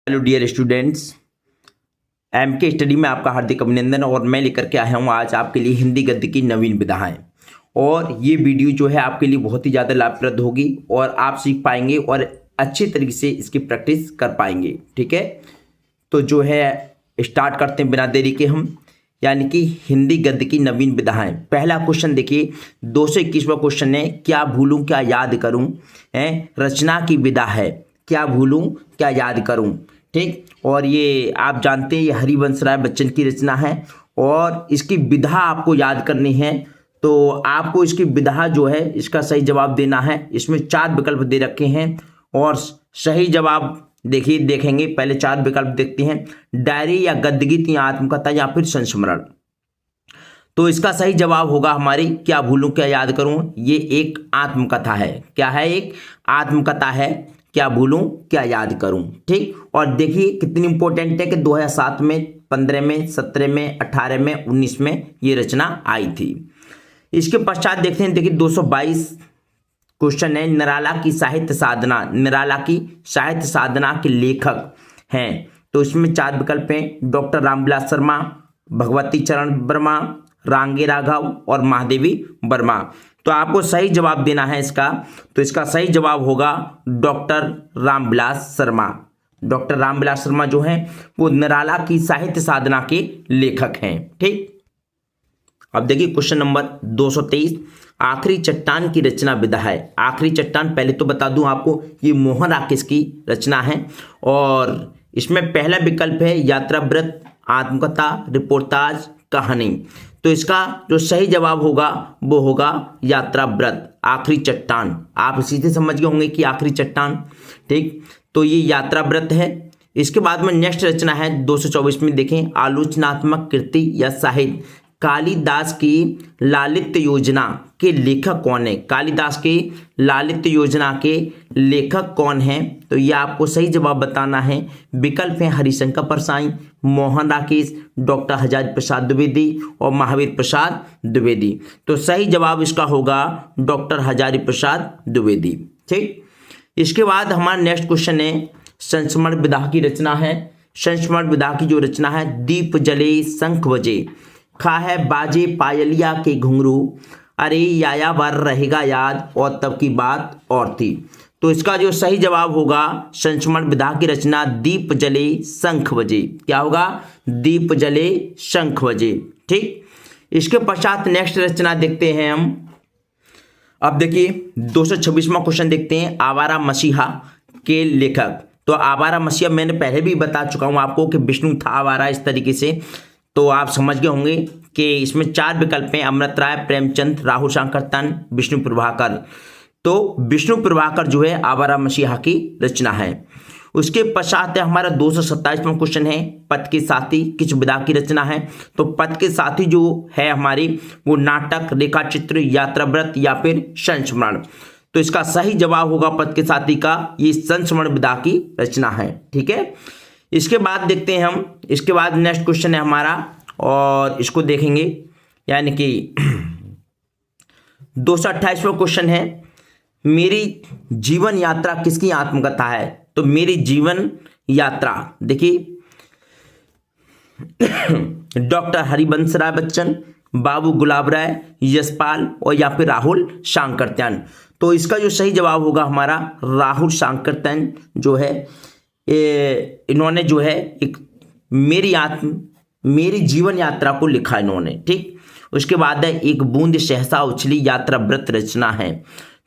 Hello dear students, M के study में आपका हार्दिक अभिनंदन। और मैं लेकर के आया हूँ आज आपके लिए हिंदी गद्य की नवीन विधाएं। और ये वीडियो जो है आपके लिए बहुत ही ज़्यादा लाभप्रद होगी और आप सीख पाएंगे और अच्छे तरीके से इसकी प्रैक्टिस कर पाएंगे। ठीक है, तो जो है स्टार्ट करते हैं बिना देरी के हम, यानी कि हिंदी गद्य की नवीन विधाएं। पहला क्वेश्चन देखिए, 221वां क्वेश्चन है, क्या भूलूं क्या याद करूं, है रचना की विधा है। क्या भूलूं क्या याद करूं, ठीक। और ये आप जानते हैं ये हरिवंश राय बच्चन की रचना है और इसकी विधा आपको याद करनी है। तो आपको इसकी विधा जो है इसका सही जवाब देना है। इसमें 4 विकल्प दे रखे हैं और सही जवाब देखेंगे। पहले 4 विकल्प देखते हैं, डायरी या गद्य गीत या आत्मकथा या फिर संस्मरण। तो इसका सही जवाब होगा हमारी क्या भूलूं क्या याद करूं, ये एक आत्मकथा है। क्या है? एक आत्मकथा है, क्या भूलूं क्या याद करूं, ठीक। और देखिए कितनी इंपॉर्टेंट है कि 2007 में, 15 में, 17 में, 18 में, 19 में ये रचना आई थी। इसके पश्चात देखते हैं, देखिए 222 क्वेश्चन है, निराला की साहित्य साधना। निराला की साहित्य साधना के लेखक हैं। तो इसमें 4 विकल्प हैं, डॉक्टर रामविलास शर्मा, भगवती चरण वर्मा, रांगे राघव और महादेवी वर्मा। तो आपको सही जवाब देना है इसका। तो इसका सही जवाब होगा डॉक्टर रामविलास शर्मा। डॉक्टर रामविलास शर्मा जो हैं वो निराला की साहित्य साधना के लेखक हैं, ठीक। अब देखिए क्वेश्चन नंबर 223, आखिरी चट्टान की रचना विधा है। आखिरी चट्टान, पहले तो बता दूं आपको, ये मोहन राकेश की रचना है और इसमें पहला विकल्प है यात्रा व्रत, आत्मकथा, रिपोर्टाज, कहानी। तो इसका जो सही जवाब होगा वो होगा यात्रा व्रत, आखिरी चट्टान। आप इसी से समझ गए होंगे कि आखिरी चट्टान, ठीक। तो ये यात्रा व्रत है। इसके बाद में नेक्स्ट रचना है 224 में, देखें, आलोचनात्मक कृति या साहित्य। कालिदास की लालित्य योजना के लेखक कौन है? कालिदास की लालित्य योजना के लेखक कौन हैं? तो ये आपको सही जवाब बताना है। विकल्प हैं हरिशंकर परसाई, मोहन राकेश, डॉक्टर हजारी प्रसाद द्विवेदी और महावीर प्रसाद द्विवेदी। तो सही जवाब इसका होगा डॉक्टर हजारी प्रसाद द्विवेदी, ठीक। इसके बाद हमारा नेक्स्ट क्वेश्चन है, संस्मरण विधा की रचना है। संस्मरण विधा की जो रचना है, दीप जले शंख बजे, खा है बाजे पायलिया के घुंघरू, अरे यायावर रहेगा याद और तब की बात और थी। तो इसका जो सही जवाब होगा, संस्मरण विधा की रचना दीप जले शंख बजे। क्या होगा? दीप जले शंख बजे, ठीक। इसके पश्चात नेक्स्ट रचना देखते हैं हम। अब देखिए 226वां क्वेश्चन देखते हैं, आवारा मसीहा के लेखक। तो आवारा मसीहा मैंने पहले भी बता चुका हूं आपको कि विष्णु था आवारा, इस तरीके से। तो आप समझ गए होंगे कि इसमें 4 विकल्प हैं, अमृत राय, प्रेमचंद, राहुल शांकरतन, विष्णु प्रभाकर। तो विष्णु प्रभाकर जो है आवारा मसीहा की रचना है। उसके पश्चात है हमारा 227वां क्वेश्चन है, पथ के साथी किस विधा की रचना है। तो पथ के साथी जो है हमारी, वो नाटक, रेखाचित्र, यात्रा व्रत या फिर संस्मरण। तो इसका सही जवाब होगा पथ के साथी का, ये संस्मरण विधा की रचना है, ठीक है। इसके बाद देखते हैं हम, इसके बाद नेक्स्ट क्वेश्चन है हमारा और इसको देखेंगे, यानी कि 228वां क्वेश्चन है, मेरी जीवन यात्रा किसकी आत्मकथा है। तो मेरी जीवन यात्रा, देखिए डॉक्टर हरिवंश राय बच्चन, बाबू गुलाब राय, यशपाल और या फिर राहुल शांकरत्यान। तो इसका जो सही जवाब होगा हमारा राहुल शांकरत्यान जो है, इन्होंने जो है एक मेरी जीवन यात्रा को लिखा इन्होंने, ठीक। उसके बाद है एक बूंद सहसा उछली, यात्रा व्रत रचना है।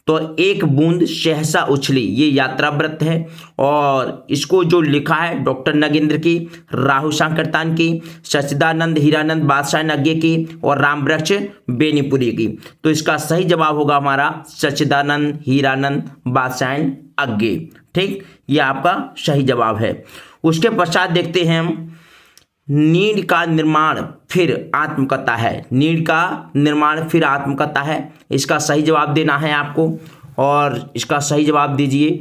तो एक बूंद सहसा उछली ये यात्रा व्रत है और इसको जो लिखा है डॉक्टर नगेंद्र की, राहुल शांकरतान की, सच्चिदानंद हीरानंद बादशाह नग्गे की और रामवृक्ष बेनीपुरी की। तो इसका सही जवाब होगा हमारा सच्चिदानंद हीरानंद बादशाह अग्गे, ठीक। ये आपका सही जवाब है। उसके पश्चात देखते हैं हम, नीड़ का निर्माण फिर आत्मकथा है। नीड़ का निर्माण फिर आत्मकथा है, इसका सही जवाब देना है आपको और इसका सही जवाब दीजिए।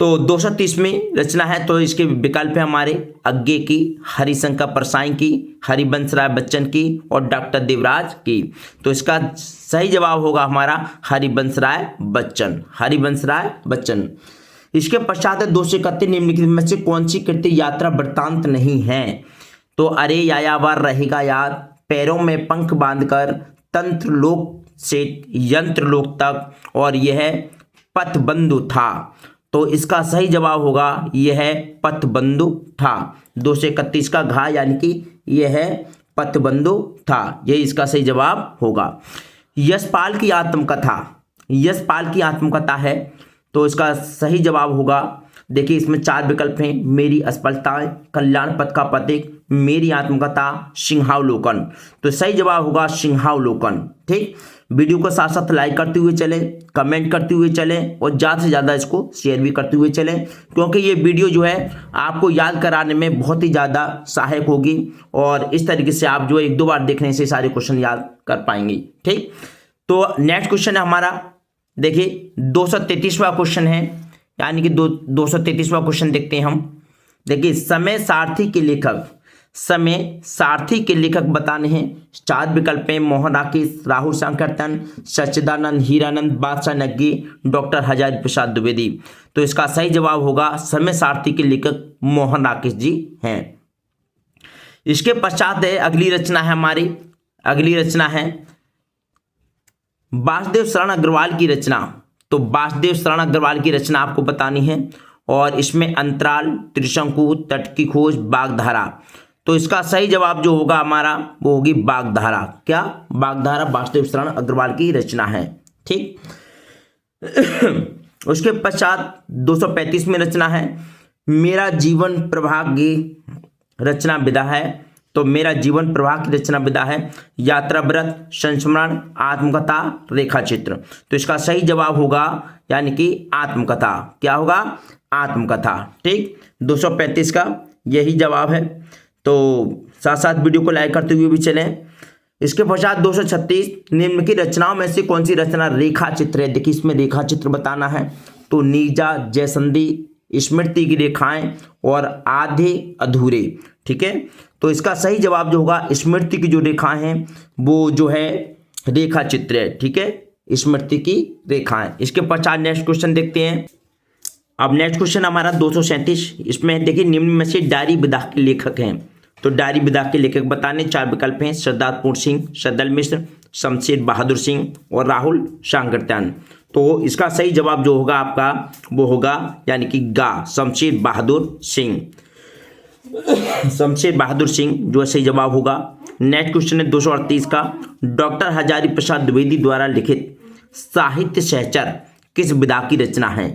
तो 230 रचना है, तो इसके विकल्प है हमारे अग्गे की, हरिशंकर परसाई की, हरिवंश राय बच्चन की और डॉक्टर देवराज की। तो इसका सही जवाब होगा हमारा हरिवंश राय बच्चन, हरिवंश राय बच्चन। इसके पश्चात 231 निम्नलिखित में से कौन सी कृति यात्रा वृत्तांत नहीं है? तो अरे यायावर रहेगा याद, पैरों में पंख बांधकर तंत्र लोक से यंत्र लोक तक, और यह पथबंधु था। तो इसका सही जवाब होगा यह पथबंधु था। 231 का घा यानी कि यह पथबंधु था, यही इसका सही जवाब होगा। यशपाल की आत्मकथा, यशपाल की आत्मकथा है, तो इसका सही जवाब होगा, देखिए इसमें 4 विकल्प हैं, मेरी असफलताएं, कल्याण पथ का प्रतीक, मेरी आत्मकथा, सिंहावलोकन। तो सही जवाब होगा सिंहावलोकन। ठीक, वीडियो को साथ साथ लाइक करते हुए चलें, कमेंट करते हुए चलें और ज़्यादा से ज़्यादा इसको शेयर भी करते हुए चलें, क्योंकि ये वीडियो जो है आपको याद कराने में बहुत ही ज़्यादा सहायक होगी और इस तरीके से आप जो 1-2 बार देखने से सारे क्वेश्चन याद कर पाएंगे। ठीक, तो नेक्स्ट क्वेश्चन है हमारा, देखिए 233वां क्वेश्चन है, यानी कि 233वां क्वेश्चन देखते हैं हम। देखिए समय सारथी के लेखक, समय सारथी के लेखक बताने हैं। 4 विकल्प हैं, मोहन राकेश, राहुल सांकरतन, सच्चिदानंद हीरानंद, बादशाह नग्गी, डॉक्टर हजारी प्रसाद द्विवेदी। तो इसका सही जवाब होगा समय सारथी के लेखक मोहन राकेश जी हैं। इसके पश्चात है अगली रचना है हमारी, अगली रचना है वासुदेव शरण अग्रवाल की रचना। तो वासुदेव शरण अग्रवाल की रचना आपको बतानी है और इसमें अंतराल, त्रिशंकु, तट की खोज, बागधारा। तो इसका सही जवाब जो होगा हमारा वो होगी बागधारा। क्या? बागधारा वासुदेव शरण अग्रवाल की रचना है। ठीक, उसके पश्चात 235 में रचना है मेरा जीवन प्रवाह की रचना विधा है। तो मेरा जीवन प्रवाह की रचना विधा है यात्रा व्रत, संस्मरण, आत्मकथा, रेखा चित्र। तो इसका सही जवाब होगा यानी कि आत्मकथा। क्या होगा? आत्मकथा। ठीक, 235 का यही जवाब है। तो साथ साथ वीडियो को लाइक करते हुए भी चलें। इसके पश्चात 236 निम्न की रचनाओं में से कौन सी रचना रेखा चित्र है? देखिए इसमें रेखा चित्र बताना है। तो नीजा, जयसंधी, स्मृति की रेखाएं और आधे अधूरे। ठीक है, तो इसका सही जवाब जो होगा स्मृति की जो रेखाएं हैं वो जो है रेखा चित्र है। ठीक है, स्मृति की रेखाएं। इसके पश्चात नेक्स्ट क्वेश्चन देखते हैं। अब नेक्स्ट क्वेश्चन हमारा 237, इसमें देखिए निम्न में से डायरी विधा के लेखक हैं। तो डायरी विधा के लेखक बताने 4 विकल्प हैं, सरदार पूर्ण सिंह, सदल मिश्र, शमशेर बहादुर सिंह और राहुल सांकरत्यान। तो इसका सही जवाब जो होगा आपका वो होगा यानी कि गा, शमशेर बहादुर सिंह। शमशेर बहादुर सिंह जो सही जवाब होगा। नेक्स्ट क्वेश्चन है 238 का, डॉक्टर हजारी प्रसाद द्विवेदी द्वारा लिखित साहित्य सहचर किस विधा की रचना है?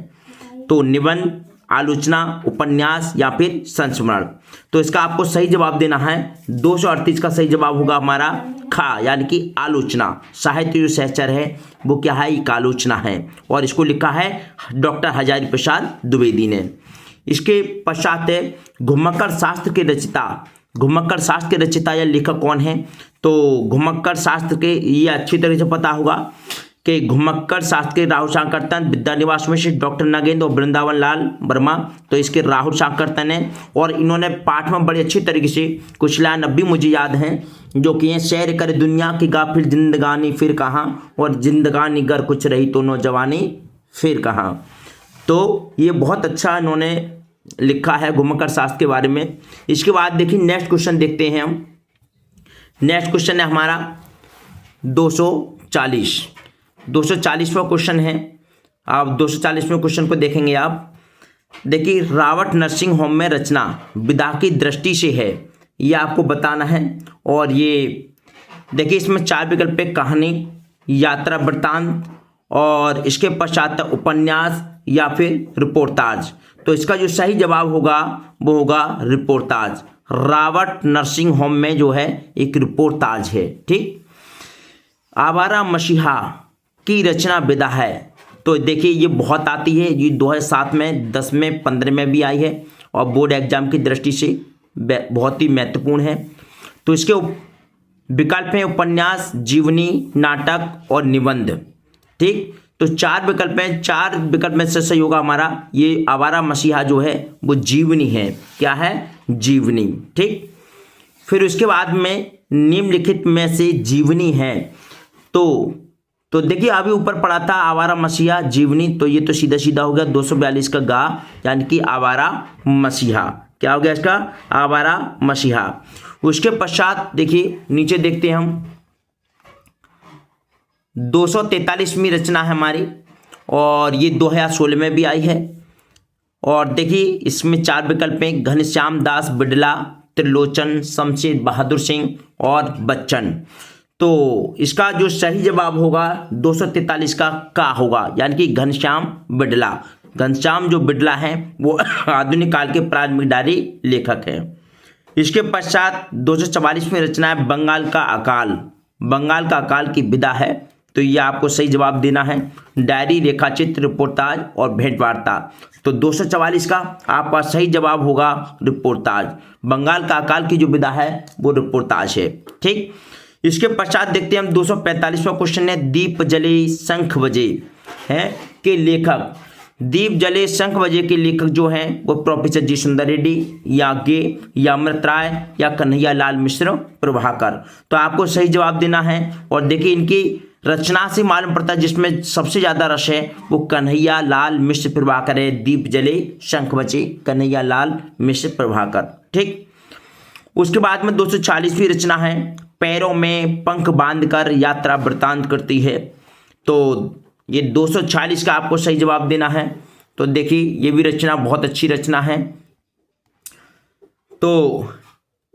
तो निबंध, आलोचना, उपन्यास या फिर संस्मरण। तो इसका आपको सही जवाब देना है। 238 का सही जवाब होगा हमारा खा, यानी कि आलोचना। साहित्य जो सहचर है वो क्या है? एक आलोचना है और इसको लिखा है डॉक्टर हजारी प्रसाद द्विवेदी ने। इसके पश्चात है घुमक्कड़ शास्त्र के रचिता। घुमक्कड़ शास्त्र के रचिता या लेखक कौन है? तो घुमक्कड़ शास्त्र के, ये अच्छी तरह से पता होगा कि घुमक्कड़ शास्त्र के राहुल सांकरतन, विद्यानिवास मिश्र, डॉक्टर नगेंद्र और वृंदावन लाल वर्मा। तो इसके राहुल सांकरतन है और इन्होंने पाठ में बड़ी अच्छी तरीके से कुछ लाइन अब भी मुझे याद हैं, जो कि सैर करे दुनिया की गाफिल जिंदगानी फिर कहाँ, और जिंदगानी गर कुछ रही तो नौजवानी फिर कहाँ। तो ये बहुत अच्छा इन्होंने लिखा है घुमक्कड़ शास्त्र के बारे में। इसके बाद देखिए नेक्स्ट क्वेश्चन देखते हैं हम। नेक्स्ट क्वेश्चन है हमारा 240वां क्वेश्चन है। आप 240वें क्वेश्चन को देखेंगे आप। देखिए रावट नर्सिंग होम में रचना विधा की दृष्टि से है, ये आपको बताना है। और ये देखिए इसमें 4 विकल्प है, कहानी, यात्रा वृत्तांत और इसके पश्चात उपन्यास या फिर रिपोर्टाज। तो इसका जो सही जवाब होगा वो होगा रिपोर्टाज। रावट नर्सिंग होम में जो है एक रिपोर्टाज है। ठीक, आवारा मसीहा की रचना विधा है। तो देखिए ये बहुत आती है, ये 2007 में, 10 में, 15 में भी आई है और बोर्ड एग्जाम की दृष्टि से बहुत ही महत्वपूर्ण है। तो इसके विकल्प हैं उपन्यास, जीवनी, नाटक और निबंध। ठीक, तो 4 विकल्प हैं, 4 विकल्प में से सही होगा हमारा ये आवारा मसीहा जो है वो जीवनी है। क्या है? जीवनी। ठीक, फिर उसके बाद में निम्नलिखित में से जीवनी है। तो तो देखिए अभी ऊपर पड़ा था आवारा मसीहा जीवनी, तो ये तो सीधा सीधा हो गया 242 का गा, यानी कि आवारा मसीहा। क्या हो गया इसका? आवारा मसीहा। उसके पश्चात देखिए नीचे देखते हैं हम 243वीं रचना है हमारी, और ये 2016 में भी आई है। और देखिए इसमें 4 विकल्प हैं, घनश्याम दास बिड़ला, त्रिलोचन, शमशेर बहादुर सिंह और बच्चन। तो इसका जो सही जवाब होगा 243 का होगा, यानी कि घनश्याम बिड़ला। घनश्याम जो बिड़ला हैं वो आधुनिक काल के प्रारंभिक डायरी लेखक हैं। इसके पश्चात 244वीं रचना है बंगाल का अकाल। बंगाल का अकाल की विदा है, तो ये आपको सही जवाब देना है। डायरी, रेखाचित्र, रिपोर्टाज और भेंटवार्ता। तो 244 का आपका सही जवाब होगा रिपोर्टाज। बंगाल का अकाल की जो विदा है वो रिपोर्टाज है। ठीक, इसके पश्चात देखते हैं हम 245वां क्वेश्चन है दीप जले शंख बजे है के लेखक। दीप जले शंख बजे के लेखक जो हैं वो प्रोफेसर जी सुंदर रेड्डी, या गे, या अमृत राय, या कन्हैया लाल मिश्र प्रभाकर। तो आपको सही जवाब देना है। और देखिए इनकी रचना से मालूम पड़ता है जिसमें सबसे ज़्यादा रस है वो कन्हैया लाल मिश्र प्रभाकर है। दीप जले शंख बजे, कन्हैया लाल मिश्र प्रभाकर। ठीक, उसके बाद में 240वीं रचना है पैरों में पंख बांधकर यात्रा वृतांत करती है। तो ये 240 का आपको सही जवाब देना है। तो देखिए ये भी रचना बहुत अच्छी रचना है। तो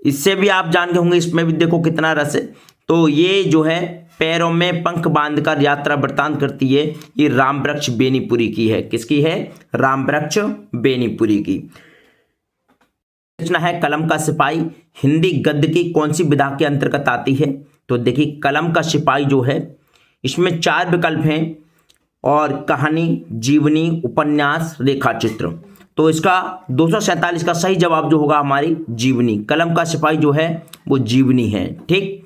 इससे भी आप जान गए होंगे, इसमें भी देखो कितना रस है। तो ये जो है पैरों में पंख बांधकर यात्रा वृतांत करती है, ये रामवृक्ष बेनीपुरी की है। किसकी है? रामवृक्ष बेनीपुरी की। रचना है कलम का सिपाही, हिंदी गद्य की कौन सी विधा के अंतर्गत आती है? तो देखिए कलम का सिपाही जो है इसमें 4 विकल्प हैं, और कहानी, जीवनी, उपन्यास, रेखाचित्र। तो इसका 247 का सही जवाब जो होगा हमारी जीवनी। कलम का सिपाही जो है वो जीवनी है। ठीक,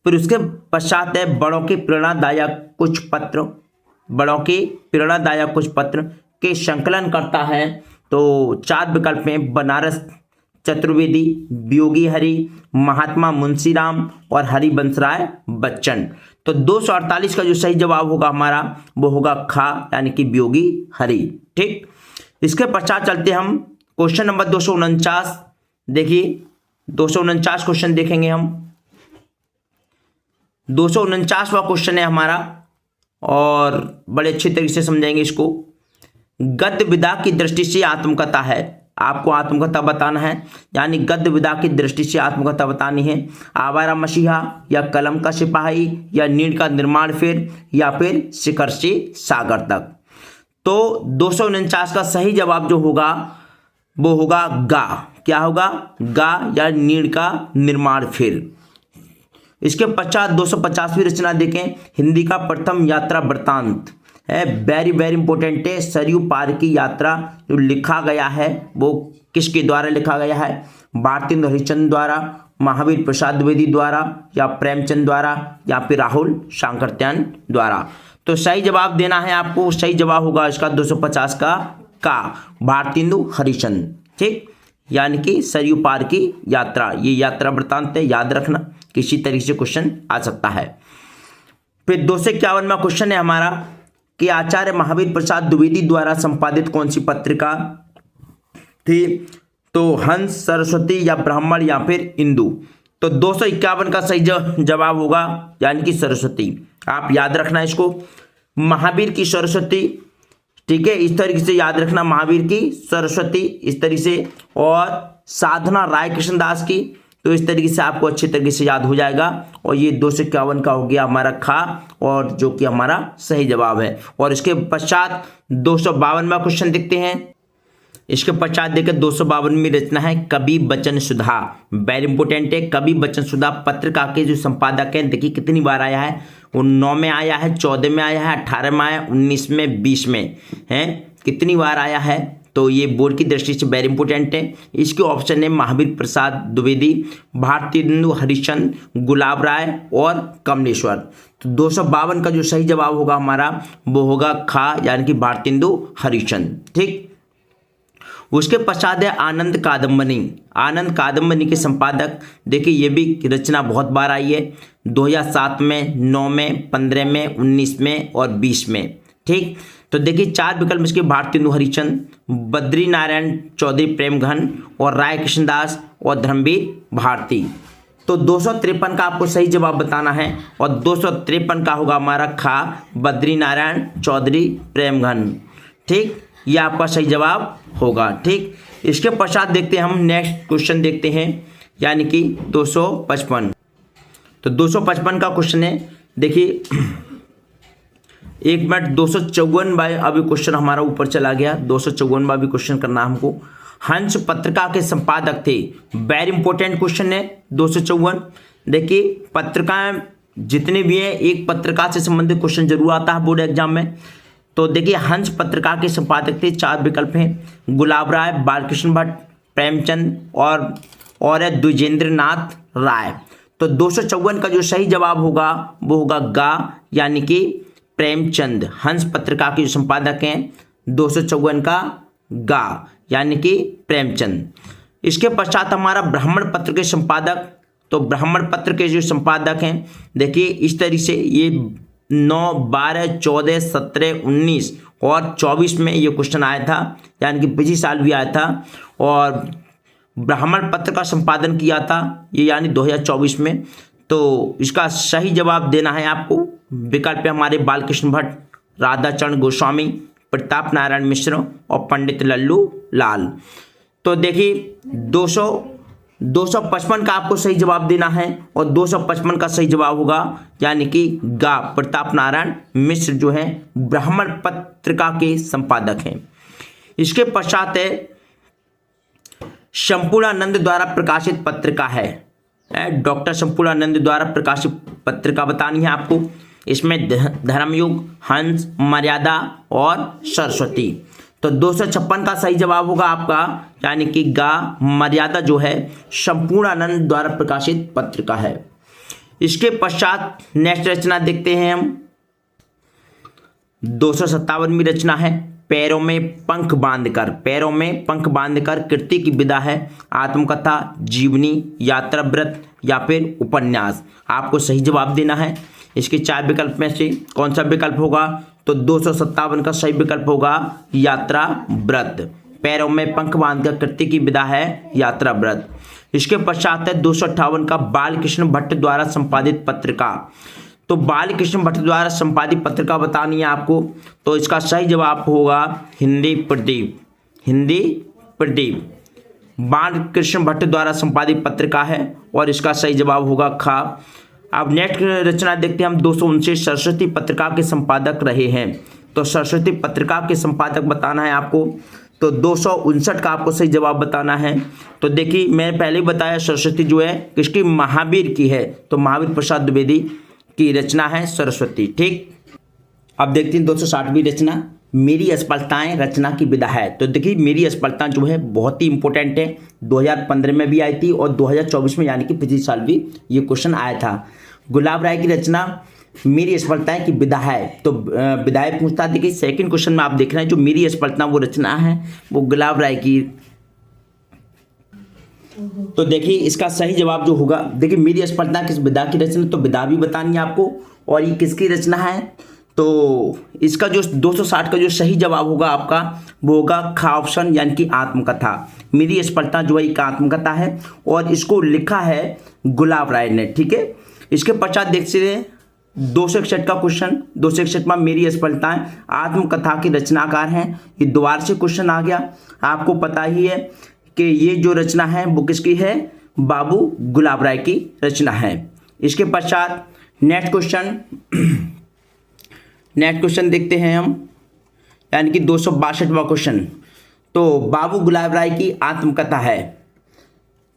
फिर उसके पश्चात है बड़ों के प्रेरणादायक कुछ पत्र। बड़ों के प्रेरणादायक कुछ पत्र के संकलन करता है। तो 4 विकल्प में बनारस चतुर्वेदी, वियोगी हरि, महात्मा मुंशीराम और हरिवंश राय बच्चन। तो 248 का जो सही जवाब होगा हमारा वो होगा खा, यानी कि वियोगी हरि। ठीक, इसके पश्चात चलते हम क्वेश्चन नंबर 249। देखिए 249 क्वेश्चन देखेंगे हम। 249वां क्वेश्चन है हमारा, और बड़े अच्छे तरीके से समझाएंगे इसको। गद्य विधा की दृष्टि से आत्मकथा है, आपको आत्मकथा बताना है, यानी गद्य विधा की दृष्टि से आत्मकथा बतानी है। आवारा मसीहा, या कलम का सिपाही, या नीड़ का निर्माण फिर, या फिर शिखर से सागर तक। तो 249 का सही जवाब जो होगा वो होगा गा। क्या होगा? गा, या नीड़ का निर्माण फिर। इसके पश्चात 250वीं रचना देखें, हिंदी का प्रथम यात्रा वृतांत है, वेरी वेरी इंपॉर्टेंट है। सरयू पार की यात्रा जो लिखा गया है वो किसके द्वारा लिखा गया है? भारतेंदु हरिश्चंद्र द्वारा, महावीर प्रसाद द्विवेदी द्वारा, या प्रेमचंद द्वारा, या फिर राहुल सांकृत्यायन द्वारा। तो सही जवाब देना है आपको। सही जवाब होगा इसका 250 का भारतेंदु हरिश्चंद्र। ठीक, यानी कि सरयू पार की यात्रा, ये यात्रा वृतांत है, याद रखना, किसी तरीके से क्वेश्चन आ सकता है। फिर 251वां क्वेश्चन है हमारा कि आचार्य महावीर प्रसाद द्विवेदी द्वारा संपादित कौन सी पत्रिका थी? तो हंस, सरस्वती, या ब्राह्मण, या फिर इंदु। तो 251 का सही जवाब होगा, यानी कि सरस्वती। आप याद रखना इसको, महावीर की सरस्वती। ठीक है, इस तरीके से याद रखना, महावीर की सरस्वती इस तरीके से, और साधना राय कृष्णदास की। तो इस तरीके से आपको अच्छे तरीके से याद हो जाएगा। और ये 251 का हो गया हमारा खा, और जो कि हमारा सही जवाब है। और इसके पश्चात 252वां क्वेश्चन देखते हैं। इसके पश्चात देखिए 252वीं रचना है कवि बचन सुधा, वेरी इंपॉर्टेंट है। कवि बचन सुधा पत्रिका के जो संपादक हैं, देखिए कितनी बार आया है, वो 9 में आया है, 14 में आया है, 18 में आया, 19 में, 20 में है, कितनी बार आया है। तो ये बोर्ड की दृष्टि से वेरी इंपॉर्टेंट है। इसके ऑप्शन है महावीर प्रसाद द्विवेदी, भारतेंदु हरिश्चंद्र, गुलाब राय और कमलेश्वर। तो 252 का जो सही जवाब होगा हमारा वो होगा खा, यानी कि भारतेंदु हरिश्चंद्र। ठीक, उसके पश्चात है आनंद कादम्बनी। आनंद कादम्बनी के संपादक देखिए, ये भी रचना बहुत बार आई है, 2007 में, 9 में, 15 में, 19 में और 20 में। ठीक, तो देखिए 4 विकल्प इसके, भारतेंदु हरिश्चंद्र, बद्री नारायण चौधरी प्रेमघन और राय कृष्णदास और धर्मवीर भारती। तो 253 का आपको सही जवाब बताना है और 253 का होगा हमारा खा, बद्री नारायण चौधरी प्रेमघन। ठीक, ये आपका सही जवाब होगा। ठीक, इसके पश्चात देखते हैं हम नेक्स्ट क्वेश्चन देखते हैं, यानी कि 255। तो 255 का क्वेश्चन है, देखिए 1 मिनट 254 अभी क्वेश्चन हमारा ऊपर चला गया, 254 भी क्वेश्चन करना हमको। हंस पत्रिका के संपादक थे, वेरी इंपॉर्टेंट क्वेश्चन है 254। देखिए पत्रिकाएं जितने भी हैं, एक पत्रिका से संबंधित क्वेश्चन जरूर आता है बोर्ड एग्जाम में। तो देखिए हंस पत्रिका के संपादक थे, 4 विकल्प हैं, गुलाब राय, बालकृष्ण भट्ट, प्रेमचंद और है द्विजेंद्र नाथ राय। तो 254 का जो सही जवाब होगा वो होगा गा, यानी कि प्रेमचंद। हंस पत्रिका के जो संपादक हैं 254 का गा, यानी कि प्रेमचंद। इसके पश्चात हमारा ब्राह्मण पत्र के संपादक, तो ब्राह्मण पत्र के जो संपादक हैं देखिए इस तरीके से, ये 9, 12, 14, 17, 19 और 24 में ये क्वेश्चन आया था, यानी कि पिछले साल भी आया था। और ब्राह्मण पत्र का संपादन किया था ये, यानी 2024 में। तो इसका सही जवाब देना है आपको। विकल्प हमारे बालकृष्ण भट्ट, राधाचरण गोस्वामी, प्रताप नारायण मिश्र और पंडित लल्लू लाल। तो देखिए 255 का आपको सही जवाब देना है और 255 का सही जवाब होगा, यानी कि गा, प्रताप नारायण मिश्र जो है ब्राह्मण पत्रिका के संपादक हैं। इसके पश्चात है संपूर्णानंद द्वारा प्रकाशित पत्रिका है, डॉक्टर संपूर्णानंद द्वारा प्रकाशित पत्रिका बतानी है आपको। इसमें धर्मयुग, हंस, मर्यादा और सरस्वती। तो 256 का सही जवाब होगा आपका, यानी कि गा, मर्यादा जो है संपूर्णानंद द्वारा प्रकाशित पत्रिका है। इसके पश्चात नेक्स्ट रचना देखते हैं हम, 257वीं रचना है, पैरों में पंख बांधकर। पैरों में पंख बांधकर कृति की विधा है, आत्मकथा, जीवनी, यात्रा व्रत या फिर उपन्यास। आपको सही जवाब देना है। इसके 4 विकल्प में से कौन सा विकल्प होगा? तो 257 का सही विकल्प होगा यात्रा व्रत। पैरों में पंख बांधकर कृति की विधा है यात्रा व्रत। इसके पश्चात है 258 का बालकृष्ण भट्ट द्वारा संपादित पत्रिका। तो बालकृष्ण भट्ट द्वारा संपादित पत्रिका बतानी है आपको। तो इसका सही जवाब होगा हिंदी प्रदीप। हिंदी प्रदीप बालकृष्ण भट्ट द्वारा संपादित पत्रिका है और इसका सही जवाब होगा खा। अब नेक्स्ट रचना देखते हैं हम, 259 सरस्वती पत्रिका के संपादक रहे हैं। तो सरस्वती पत्रिका के संपादक बताना है आपको। तो 259 का आपको सही जवाब बताना है। तो देखिए मैंने पहले ही बताया सरस्वती जो है किसकी, महावीर की है। तो महावीर प्रसाद द्विवेदी की रचना है सरस्वती। ठीक, अब देखते हैं 260वीं रचना, मेरी असफलताएं रचना की विधा है। तो देखिए मेरी असफलता जो है बहुत ही इंपॉर्टेंट है, 2015 में भी आई थी और 2024 में यानी कि पिछले साल भी ये क्वेश्चन आया था। गुलाब राय की रचना मेरी असफलताएं की विधा है। तो विधायक पूछता है, देखिए सेकंड क्वेश्चन में आप देख रहे हैं जो मेरी असफलता वो रचना है वो गुलाब राय की। तो देखिए इसका सही जवाब जो होगा, देखिए मेरी असफलता किस विधा की रचना, तो विधा भी बतानी है आपको और ये किसकी रचना है। तो इसका जो 260 का जो सही जवाब होगा आपका वो होगा खा ऑप्शन, यानी कि आत्मकथा। मेरी असफलता जो है एक आत्मकथा है और इसको लिखा है गुलाब राय ने। ठीक है, इसके पश्चात देखते हैं 261 का क्वेश्चन। 261 में मेरी असफलताएं आत्मकथा के रचनाकार हैं। ये दोबारा से क्वेश्चन आ गया। आपको पता ही है कि ये जो रचना है वो किसकी है, बाबू गुलाब राय की रचना है। इसके पश्चात नेक्स्ट क्वेश्चन देखते हैं हम, यानी कि 262वां क्वेश्चन। तो बाबू गुलाब राय की आत्मकथा है।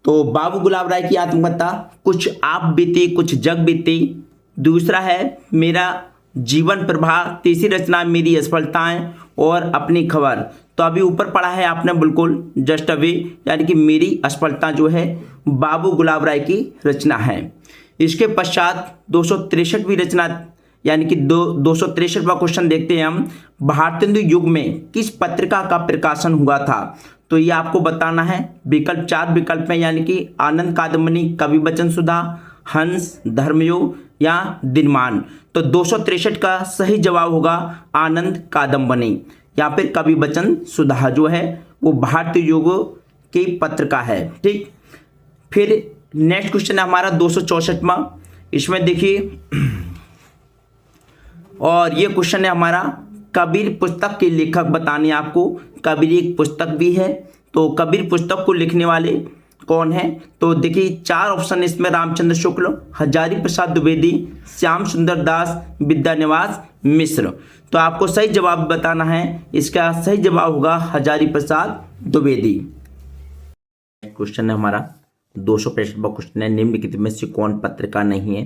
तो बाबू गुलाब राय की आत्मकथा, कुछ आप बीती कुछ जग बीती। दूसरा है मेरा जीवन प्रवाह। तीसरी रचना मेरी असफलताएं और अपनी खबर। तो अभी ऊपर पढ़ा है आपने बिल्कुल जस्ट अभी, यानी कि मेरी असफलता जो है बाबू गुलाब राय की रचना है। इसके पश्चात 263वीं रचना, यानी कि 263वां क्वेश्चन देखते हैं हम, भारतेंदु युग में किस पत्रिका का प्रकाशन हुआ था। तो ये आपको बताना है। विकल्प 4 विकल्प में यानी कि आनंद कादम्बनी, कवि वचन सुधा, हंस, धर्मयोग या दिनमान। तो 263 का सही जवाब होगा आनंद कादम्बनी या फिर कवि वचन सुधा जो है वो भारतीय योग की पत्रिका है। ठीक, फिर नेक्स्ट क्वेश्चन है हमारा 264वां। इसमें देखिए, और ये क्वेश्चन है हमारा कबीर पुस्तक के लेखक बताने आपको। कबीर एक पुस्तक भी है, तो कबीर पुस्तक को लिखने वाले कौन है? तो देखिए 4 ऑप्शन इसमें रामचंद्र शुक्ल, हजारी प्रसाद द्विवेदी, श्याम सुंदर दास, विद्यानिवास मिश्र। तो आपको सही जवाब बताना है। इसका सही जवाब होगा हजारी प्रसाद द्विवेदी। क्वेश्चन है हमारा 265 क्वेश्चन है, निम्नलिखित में से कौन पत्रिका नहीं है?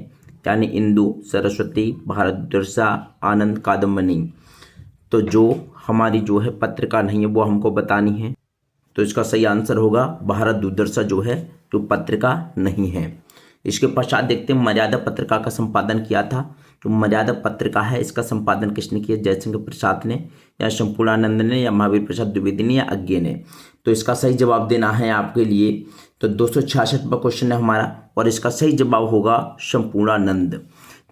यानी इंदु, सरस्वती, भारत दुर्दशा, आनंद कादम्बनी। तो जो हमारी जो है पत्रिका नहीं है वो हमको बतानी है। तो इसका सही आंसर होगा भारत दुर्दशा जो है जो पत्रिका नहीं है। इसके पश्चात देखते हैं मर्यादा पत्रिका का संपादन किया था। तो मर्यादा पत्रिका है, इसका संपादन किसने किया? जयशंकर प्रसाद ने या संपूर्णानंद ने या महावीर प्रसाद द्विवेदी ने या अज्ञे ने। तो इसका सही जवाब देना है आपके लिए। तो 266वां क्वेश्चन है हमारा और इसका सही जवाब होगा संपूर्णानंद।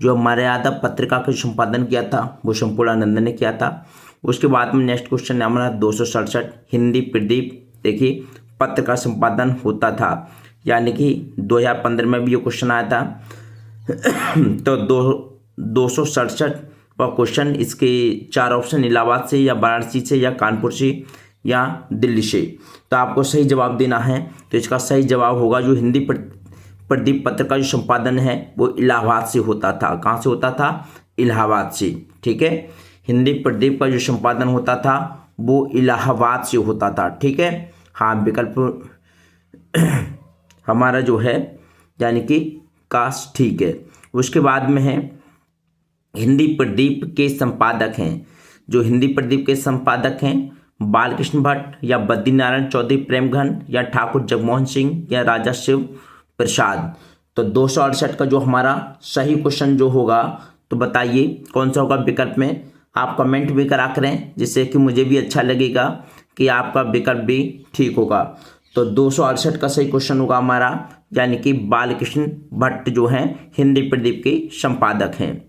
जो मर्यादा पत्रिका का संपादन किया था वो संपूर्णानंद ने किया था। उसके बाद में नेक्स्ट क्वेश्चन है हमारा 267, हिंदी प्रदीप। देखिए पत्र का संपादन होता था, यानी कि 2015 में भी ये क्वेश्चन आया था। तो 267वां क्वेश्चन, इसके 4 ऑप्शन इलाहाबाद से या वाराणसी से या कानपुर से या दिल्ली से। तो आपको सही जवाब देना है। तो इसका सही जवाब होगा जो हिंदी प्रदीप पत्र का जो संपादन है वो इलाहाबाद से होता था। कहाँ से होता था? इलाहाबाद से। ठीक है, हिंदी प्रदीप का जो संपादन होता था वो इलाहाबाद से होता था। ठीक है, हाँ विकल्प हमारा जो है यानी कि काश ठीक है। उसके बाद में है हिंदी प्रदीप के संपादक हैं। जो हिंदी प्रदीप के संपादक हैं बालकृष्ण भट्ट या बद्रीनारायण चौधरी प्रेमघन या ठाकुर जगमोहन सिंह या राजा शिव प्रसाद। तो 268 का जो हमारा सही क्वेश्चन जो होगा तो बताइए कौन सा होगा विकल्प में। आप कमेंट भी करा करें जिससे कि मुझे भी अच्छा लगेगा कि आपका विकल्प भी ठीक होगा। तो 268 का सही क्वेश्चन होगा हमारा यानी कि बालकृष्ण भट्ट जो हैं हिंदी प्रदीप के संपादक हैं।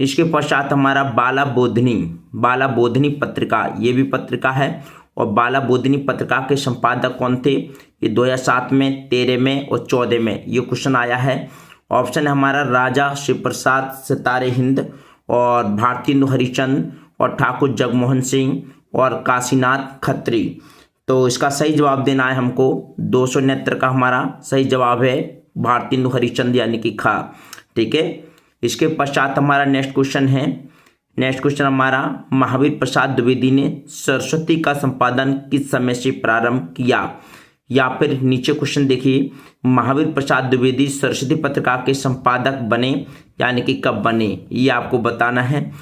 इसके पश्चात हमारा बाला बोधिनी पत्रिका, ये भी पत्रिका है और बाला बोधिनी पत्रिका के संपादक कौन थे? ये 2007 में, 13 में और 14 में ये क्वेश्चन आया है। ऑप्शन है हमारा राजा शिव प्रसाद, सितारे हिंद और भारतेंदु हरिश्चंद्र और ठाकुर जगमोहन सिंह और काशीनाथ खत्री। तो इसका सही जवाब देना है हमको। 269 का हमारा सही जवाब है भारतेंदु हरिश्चंद्र यानी कि खा। ठीक है, इसके पश्चात हमारा नेक्स्ट क्वेश्चन है। नेक्स्ट क्वेश्चन हमारा महावीर प्रसाद द्विवेदी ने सरस्वती का संपादन किस समय से प्रारंभ किया? या फिर नीचे क्वेश्चन देखिए, महावीर प्रसाद द्विवेदी सरस्वती पत्रिका के संपादक बने यानी कि कब बने, ये आपको बताना है।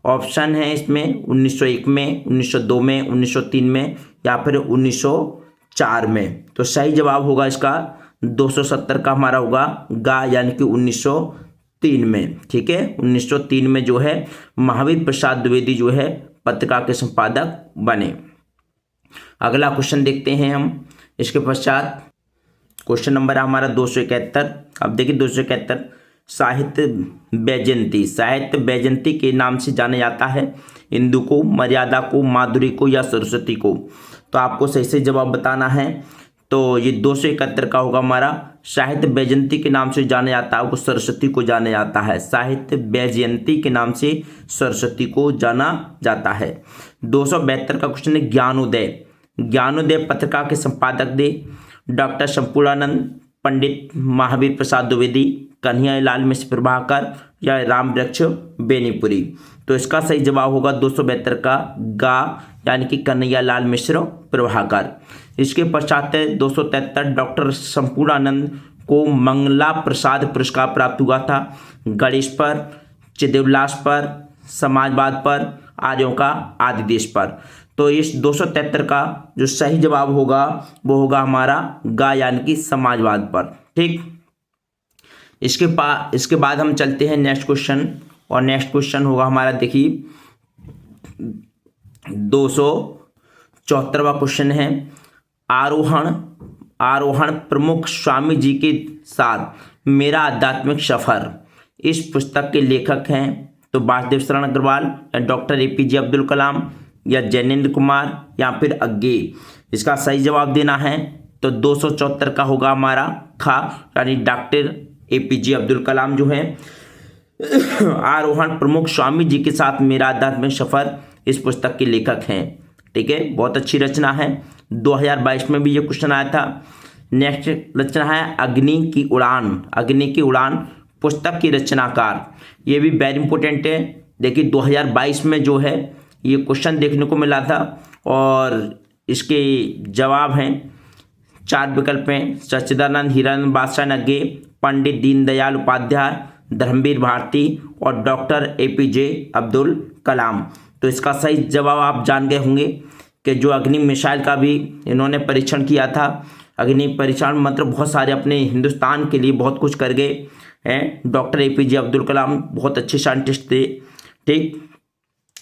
ऑप्शन है इसमें 1901 में, 1902 में, 1903 में या फिर 1904 में। तो सही जवाब होगा इसका 270 का हमारा होगा गा यानी कि 1903 में। ठीक है, 1903 में जो है महावीर प्रसाद द्विवेदी जो है पत्रिका के संपादक बने। अगला क्वेश्चन देखते हैं हम। इसके पश्चात क्वेश्चन नंबर है हमारा 271। अब देखिए 271, साहित्य वैजयंती के नाम से जाना जाता है इंदु को, मर्यादा को, माधुरी को या सरस्वती को। तो आपको सही से जवाब बताना है। तो ये 271 का होगा हमारा साहित्य वैजयंती के नाम से जाना जाता है वो सरस्वती को जाना जाता है। साहित्य वैजयंती के नाम से सरस्वती को जाना जाता है। 272 का क्वेश्चन है ज्ञानोदय पत्रिका के संपादक दे डॉक्टर संपूर्णानंद, पंडित महावीर प्रसाद द्विवेदी, कन्हैयालाल मिश्र प्रभाकर या राम वृक्ष बेनीपुरी। तो इसका सही जवाब होगा 272 का गा यानी कि कन्हैयालाल मिश्र प्रभाकर। इसके पश्चात 273, डॉक्टर संपूर्णानंद को मंगला प्रसाद पुरस्कार प्राप्त हुआ था गणेश पर, चिदोल्लास पर, समाजवाद पर, आर्यों का आदि देश पर। तो इस 273 का जो सही जवाब होगा वो होगा हमारा गा यानी कि समाजवाद पर। ठीक, इसके बाद हम चलते हैं नेक्स्ट क्वेश्चन और नेक्स्ट क्वेश्चन होगा हमारा देखिए 274वां क्वेश्चन है। आरोहण आरोहण प्रमुख स्वामी जी के साथ मेरा आध्यात्मिक सफर, इस पुस्तक के लेखक हैं तो वासुदेव शरण अग्रवाल या डॉक्टर APJ अब्दुल कलाम या जैनेन्द्र कुमार या फिर अज्ञे। इसका सही जवाब देना है तो 274 का होगा हमारा खा, यानी डॉक्टर APJ अब्दुल कलाम जो है आरोहण प्रमुख स्वामी जी के साथ मेरा आध्यात्मिक सफर, इस पुस्तक के लेखक हैं। ठीक है, बहुत अच्छी रचना है। 2022 में भी ये क्वेश्चन आया था। नेक्स्ट रचना है अग्नि की उड़ान। अग्नि की उड़ान पुस्तक की रचनाकार, ये भी वेरी इंपॉर्टेंट है। देखिए 2022 में जो है ये क्वेश्चन देखने को मिला था और इसके जवाब हैं 4 विकल्प हैं। सच्चिदानंद, हीरानंद बादशाह नग्गे, पंडित दीनदयाल उपाध्याय, धर्मवीर भारती और डॉक्टर APJ अब्दुल कलाम। तो इसका सही जवाब आप जान गए होंगे कि जो अग्नि मिसाइल का भी इन्होंने परीक्षण किया था। अग्नि परीक्षण मतलब बहुत सारे अपने हिंदुस्तान के लिए बहुत कुछ कर गए हैं। डॉक्टर APJ अब्दुल कलाम बहुत अच्छे साइंटिस्ट थे। ठीक,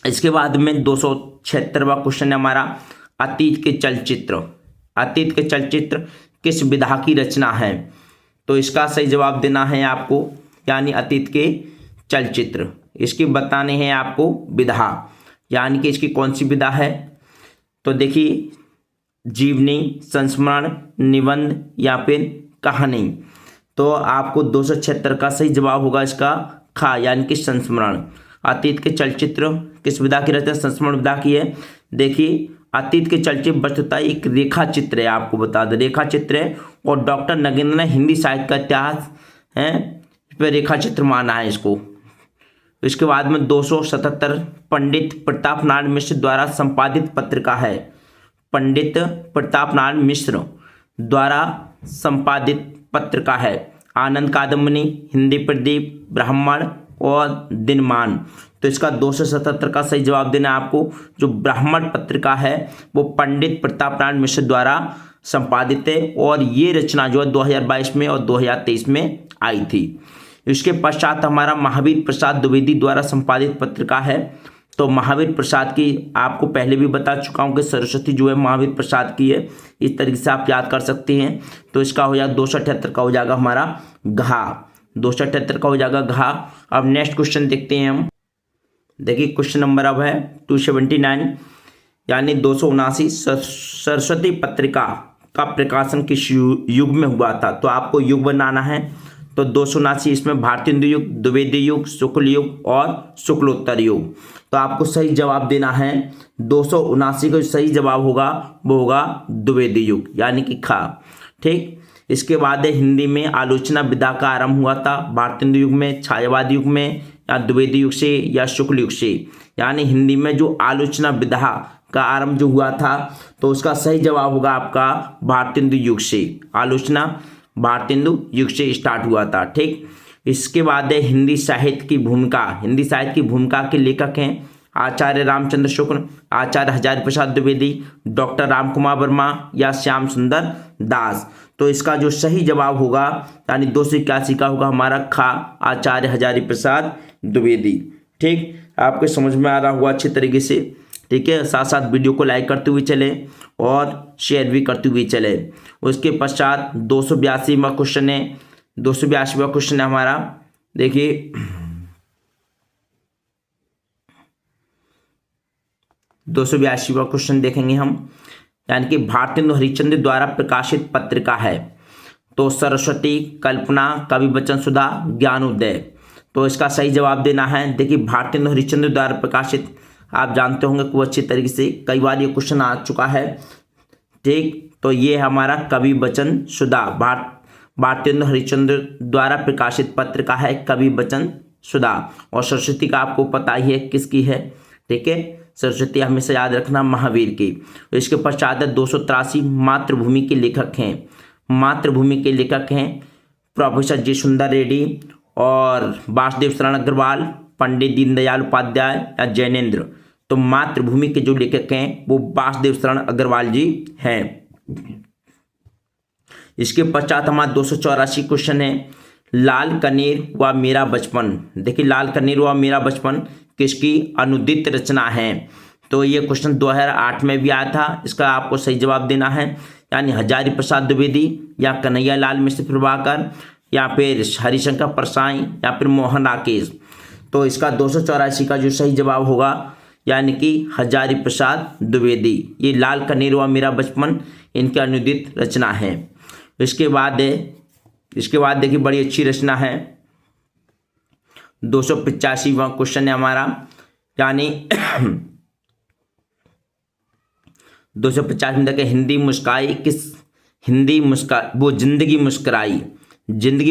इसके बाद में 276वां क्वेश्चन है हमारा अतीत के चलचित्र। अतीत के चलचित्र किस विधा की रचना है? तो इसका सही जवाब देना है आपको, यानी अतीत के चलचित्र इसकी बताने हैं आपको विधा, यानी कि इसकी कौन सी विधा है। तो देखिए जीवनी, संस्मरण, निबंध या फिर कहानी। तो आपको 276 का सही जवाब होगा इसका खा, यानी कि संस्मरण। अतीत के चलचित्र किस विधा की रचना? संस्मरण विधा की है। देखिए अतीत के चलचित्र वस्तुतः एक रेखा चित्र है, आपको बता दें रेखा चित्र है और डॉक्टर नगेंद्र ने हिंदी साहित्य का इतिहास है इस पर रेखा चित्र माना है इसको। इसके बाद में 277 पंडित प्रताप नारायण मिश्र द्वारा संपादित पत्रिका है। पंडित प्रताप नारायण मिश्र द्वारा संपादित पत्रिका है आनंद कादम्बिनी, हिंदी प्रदीप, ब्राह्मण और दिनमान। तो इसका 277 का सही जवाब देना है आपको। जो ब्राह्मण पत्रिका है वो पंडित प्रताप नारायण मिश्र द्वारा संपादित है और ये रचना जो है 2022 में और 2023 में आई थी। इसके पश्चात हमारा महावीर प्रसाद द्विवेदी द्वारा संपादित पत्रिका है। तो महावीर प्रसाद की आपको पहले भी बता चुका हूँ कि सरस्वती जो है महावीर प्रसाद की है, इस तरीके से आप याद कर सकते हैं। तो इसका हो जाएगा 278 का हो जाएगा हमारा घा, 278 का हो जाएगा घा। अब नेक्स्ट क्वेश्चन देखते हैं हम। देखिए क्वेश्चन नंबर अब है 279, यानी 279 सरस्वती पत्रिका का प्रकाशन किस युग में हुआ था? तो आपको युग बनाना है। तो 279 इसमें भारतीय हिंदू युग, द्विवेदी युग, शुक्ल युग और शुक्लोत्तर युग। तो आपको सही जवाब देना है 279 का सही जवाब होगा वो होगा द्विवेदी युग, यानी कि खा। ठीक, इसके बाद हिंदी में आलोचना विधा का आरंभ हुआ था भारतीय हिंदू युग में, छायावाद युग में या द्विवेदी युग से या शुक्ल युग से। यानी हिंदी में जो आलोचना विधा का आरंभ जो हुआ था तो उसका सही जवाब होगा आपका भारतीय हिंदू युग से। आलोचना भारतीय हिंदू युग से स्टार्ट हुआ था। ठीक, इसके बाद है हिंदी साहित्य की भूमिका। हिंदी साहित्य की भूमिका के लेखक हैं आचार्य रामचंद्र शुक्ल, आचार्य हजारी प्रसाद द्विवेदी, डॉक्टर राम कुमार वर्मा या श्याम सुंदर दास। तो इसका जो सही जवाब होगा यानी 281 का होगा हमारा खा, आचार्य हजारी प्रसाद द्विवेदी। ठीक, आपको समझ में आ रहा हुआ अच्छे तरीके से। ठीक है, साथ साथ वीडियो को लाइक करते हुए चले और शेयर भी करते हुए चले। उसके पश्चात 282वां क्वेश्चन है। 282वां क्वेश्चन है हमारा, देखिए 282वां क्वेश्चन देखेंगे हम, यानी कि भारतेंदु हरिश्चंद्र द्वारा प्रकाशित पत्रिका है। तो सरस्वती, कल्पना, कवि वचन सुधा, ज्ञानोदय। तो इसका सही जवाब देना है। देखिए भारतेंदु हरिश्चंद्र द्वारा प्रकाशित, आप जानते होंगे को अच्छे तरीके से, कई बार ये क्वेश्चन आ चुका है। ठीक, तो ये हमारा कवि वचन सुधा भारतेंदु हरिश्चंद्र द्वारा प्रकाशित पत्रिका है कवि वचन सुधा। और सरस्वती का आपको पता ही है किसकी है। ठीक है, सरस्वती हमेशा याद रखना महावीर की। इसके पश्चात 283 मातृभूमि के लेखक हैं। मातृभूमि के लेखक हैं प्रोफेसर जी सुंदर रेड्डी और वासुदेव शरण अग्रवाल, पंडित दीनदयाल उपाध्याय या जैनेन्द्र। तो मातृभूमि के जो लेखक हैं वो वासुदेव शरण अग्रवाल जी हैं। इसके पश्चात हमारा 284 क्वेश्चन है, लाल कनेर व मेरा बचपन। देखिए लाल कनेर व मेरा बचपन किसकी अनुदित रचना है? तो ये क्वेश्चन 2008 में भी आया था। इसका आपको सही जवाब देना है, यानी हजारी प्रसाद द्विवेदी या कन्हैया लाल मिश्र प्रभाकर या फिर हरिशंकर परसाई या फिर मोहन राकेश। तो इसका 284 का जो सही जवाब होगा यानी कि हजारी प्रसाद द्विवेदी। ये लाल कनेरवा मेरा बचपन इनकी अनुदित रचना है। इसके बाद देखिए बड़ी अच्छी रचना है, 285वां क्वेश्चन है हमारा, यानी 250 में देखिए जिंदगी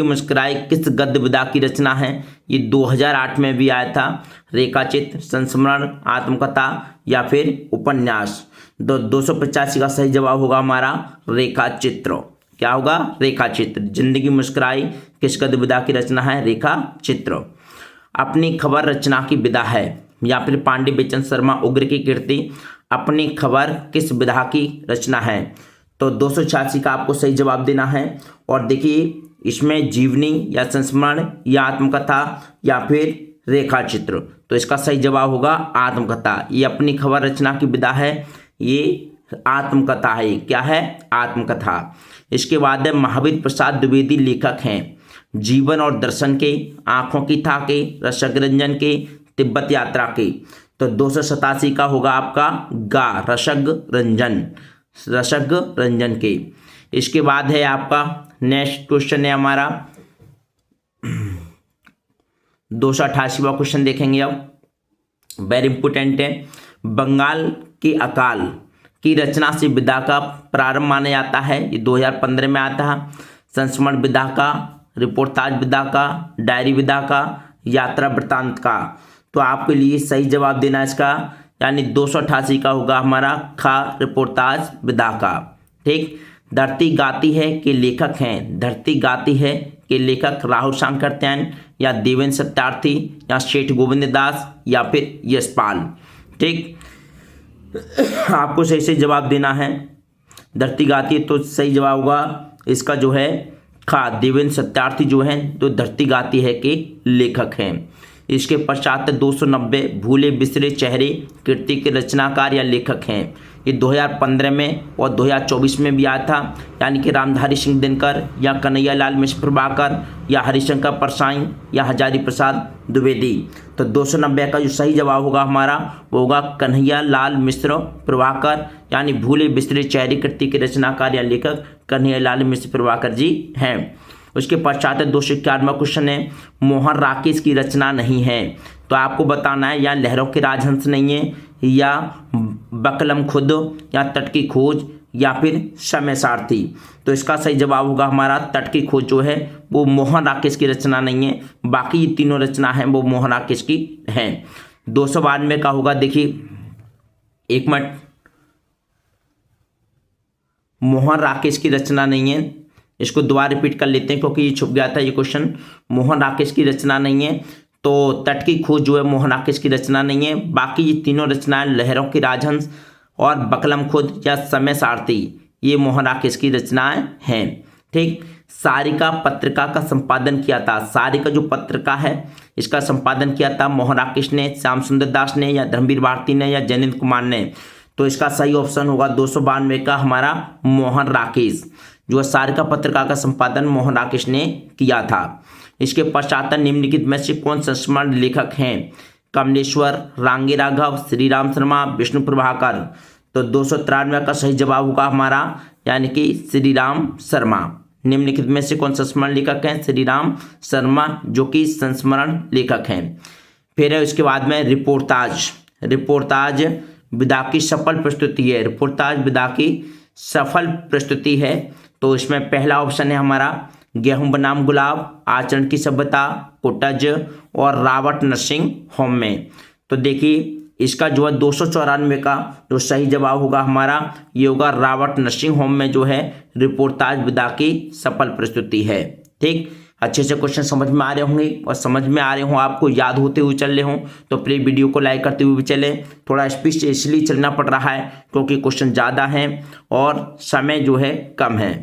मुस्कुराई किस गद्य विधा की रचना है। ये 2008 में भी आया था। रेखाचित्र, संस्मरण, आत्मकथा या फिर उपन्यास। 285 का सही जवाब होगा हमारा रेखाचित्र। क्या होगा? रेखाचित्र। जिंदगी मुस्कुराई किस गद्य विधा की रचना है? रेखाचित्र। अपनी खबर रचना की विधा है, या फिर पांडे बेचन शर्मा उग्र की कीर्ति अपनी खबर किस विधा की रचना है। तो 286 का आपको सही जवाब देना है। और देखिए इसमें जीवनी या संस्मरण या आत्मकथा या फिर रेखाचित्र। तो इसका सही जवाब होगा आत्मकथा। ये अपनी खबर रचना की विधा है, ये आत्मकथा है। क्या है? आत्मकथा। इसके बाद है महावीर प्रसाद द्विवेदी लेखक हैं जीवन और दर्शन के, आंखों की था के, रसक रंजन के, तिब्बत यात्रा के। तो 287 का होगा आपका गा, रसक रंजन के। इसके बाद है आपका नेक्स्ट क्वेश्चन है हमारा 288वां क्वेश्चन देखेंगे अब, वेरी इंपोर्टेंट है। बंगाल के अकाल की रचना से विधा का प्रारंभ माना जाता है। ये 2015 में आता है। संस्मरण विधा का, रिपोर्टाज विधा का, डायरी विधा का, यात्रा वृत्तांत का। तो आपके लिए सही जवाब देना इसका, यानी 288 का होगा हमारा खा, रिपोर्टाज विधा का। ठीक। धरती गाती है के लेखक हैं, धरती गाती है के लेखक राहुल सांकृत्यायन या देवेंद्र सत्यार्थी या सेठ गोविंद दास या फिर यशपाल। ठीक। आपको सही से जवाब देना है। धरती गाती है तो सही जवाब होगा इसका जो है खा, देवेंद्र सत्यार्थी जो हैं तो धरती गाती है के लेखक हैं। इसके पश्चात 290 भूले बिसरे चेहरे कीर्ति के रचनाकार या लेखक हैं। ये 2015 में और 2024 में भी आया था, यानी कि रामधारी सिंह दिनकर या कन्हैया लाल मिश्र प्रभाकर या हरिशंकर परसाई या हजारी प्रसाद द्विवेदी। तो 290 का जो सही जवाब होगा हमारा वो होगा कन्हैया लाल मिश्र प्रभाकर, यानी भूले बिसरे चेहरे कृति के रचनाकार या लेखक कन्हैया लाल मिश्र प्रभाकर जी हैं। उसके पश्चात 291वां क्वेश्चन है, मोहन राकेश की रचना नहीं है। तो आपको बताना है या लहरों के राजहंस नहीं है, या बकलम खुद, या तट की खोज, या फिर समय सारथी। तो इसका सही जवाब होगा हमारा तट की खोज जो है वो मोहन राकेश की रचना नहीं है। बाकी ये तीनों रचना हैं वो मोहन राकेश की हैं। 292 का होगा, देखिए एक मिनट, मोहन राकेश की रचना नहीं है। इसको दोबारा रिपीट कर लेते हैं क्योंकि ये छुप गया था ये क्वेश्चन। मोहन राकेश की रचना नहीं है, तो तट की खोज जो है मोहन राकेश की रचना नहीं है। बाकी ये तीनों रचनाएं लहरों के राजहंस और बकलम खुद या समय सारथी ये मोहन राकेश की रचनाएं हैं। ठीक। सारिका पत्रिका का संपादन किया था, सारिका जो पत्रिका है इसका संपादन किया था मोहन राकेश ने, श्याम सुंदर दास ने, या धर्मवीर भारती ने, या जयंत कुमार ने। तो इसका सही ऑप्शन होगा 292 का हमारा मोहन राकेश, जो सारिका पत्रिका का संपादन मोहन राकेश ने किया था। इसके पश्चात निम्नलिखित में से कौन संस्मरण लेखक हैं? कमलेश्वर, रांगे राघव, श्री राम शर्मा, विष्णु प्रभाकर। तो 293 का सही जवाब होगा हमारा, यानी कि श्री राम शर्मा। निम्नलिखित में से कौन संस्मरण लेखक हैं? श्री राम शर्मा जो कि संस्मरण लेखक हैं। फिर है उसके बाद में रिपोर्टाज विधा की सफल प्रस्तुति है, रिपोर्टाज विधा की सफल प्रस्तुति है। तो इसमें पहला ऑप्शन है हमारा गेहूं बनाम गुलाब, आचरण की सभ्यता, कुटज और रावट नरसिंह होम में। तो देखिए इसका जो है 294 का जो सही जवाब होगा हमारा ये होगा रावट नरसिंह होम में जो है रिपोर्टाज विधा की सफल प्रस्तुति है। ठीक। अच्छे से क्वेश्चन समझ में आ रहे होंगे और समझ में आ रहे हों, आपको याद होते हुए चल रहे हों तो प्लीज वीडियो को लाइक करते हुए भी चलें। थोड़ा स्पीड से इसलिए चलना पड़ रहा है क्योंकि क्वेश्चन ज़्यादा हैं और समय जो है कम है।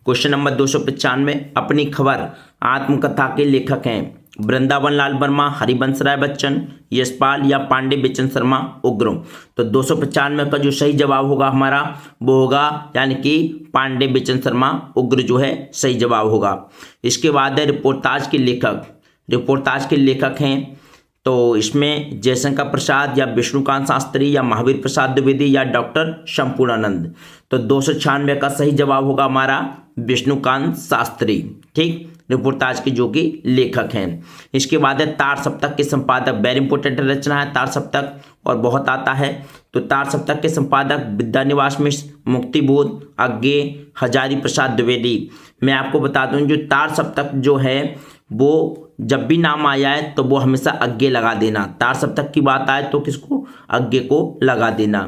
क्वेश्चन नंबर 295, अपनी खबर आत्मकथा के लेखक हैं। वृंदावन लाल वर्मा, हरिवंश राय बच्चन, यशपाल या पांडे बेचन शर्मा उग्र। तो 295 का जो सही जवाब होगा हमारा वो होगा यानी कि पांडे बेचन शर्मा उग्र जो है सही जवाब होगा। इसके बाद है रिपोर्टाज के लेखक। रिपोर्टाज के लेखक हैं तो इसमें जयशंकर प्रसाद या विष्णुकांत शास्त्री या महावीर प्रसाद द्विवेदी या डॉक्टर संपूर्णानंद। तो 296 का सही जवाब होगा हमारा विष्णुकांत शास्त्री। ठीक, रिपोर्टाज के जो कि लेखक हैं। इसके बाद है तार सप्तक के संपादक। वेरी इंपॉर्टेंट रचना है तार सप्तक और बहुत आता है। तो तार सप्तक के संपादक विद्यानिवास मिश्र, मुक्तिबोध, अज्ञे, हजारी प्रसाद द्विवेदी। मैं आपको बता दूं जो तार सप्तक जो है वो जब भी नाम आया है तो वो हमेशा अज्ञे लगा देना। तार सप्तक की बात आए तो किसको, अज्ञे को लगा देना।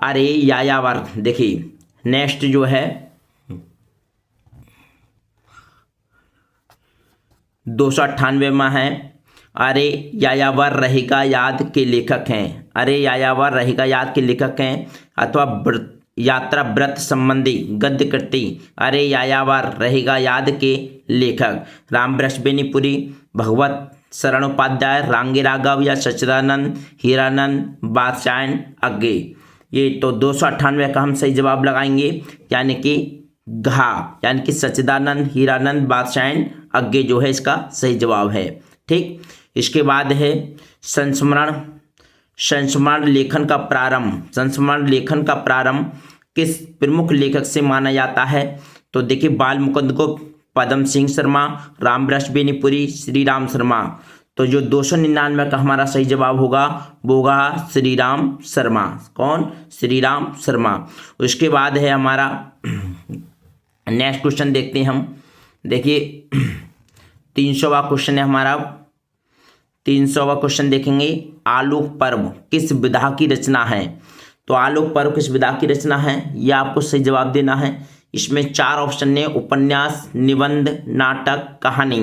अरे यायावर, देखिए नेक्स्ट जो है 298 में है। अरे यायावर रहेगा याद के लेखक हैं। अरे यायावर रहेगा याद के लेखक हैं अथवा यात्रा व्रत संबंधी गद्य कृति अरे यायावर रहेगा याद के लेखक राम बेनीपुरी, भगवत शरण उपाध्याय, रांगे राघव या सच्चिदानंद हीरानंद बादशायन अज्ञे। ये तो 298 का हम सही जवाब लगाएंगे यानी कि घा यानी कि सच्चिदानंद हीरानंद बादशायन अज्ञे जो है इसका सही जवाब है। ठीक, इसके बाद है संस्मरण लेखन का प्रारंभ। संस्मरण लेखन का प्रारंभ किस प्रमुख लेखक से माना जाता है? तो देखिए बाल मुकुंद गुप्त, पदम सिंह शर्मा, राम बेनीपुरी, श्री राम शर्मा। तो जो 299 का हमारा सही जवाब होगा वो होगा श्री राम शर्मा। कौन? श्री राम शर्मा। उसके बाद है हमारा नेक्स्ट क्वेश्चन देखते हैं हम। देखिए 300वां क्वेश्चन है हमारा। 300वां क्वेश्चन देखेंगे, आलोक पर्व किस विधा की रचना है? तो आलोक पर्व किस विधा की रचना है यह आपको सही जवाब देना है। इसमें 4 ऑप्शन है, उपन्यास, निबंध, नाटक, कहानी।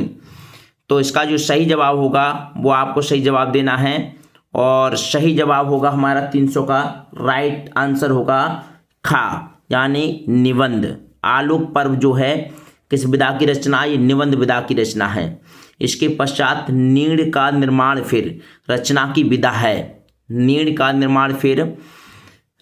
तो इसका जो सही जवाब होगा वो आपको सही जवाब देना है और सही जवाब होगा हमारा 300 का राइट आंसर होगा खा यानी निबंध। आलोक पर्व जो है किस विधा की रचना? ये निबंध विधा की रचना है। इसके पश्चात नीड़ का निर्माण फिर रचना की विधा है। नीड़ का निर्माण फिर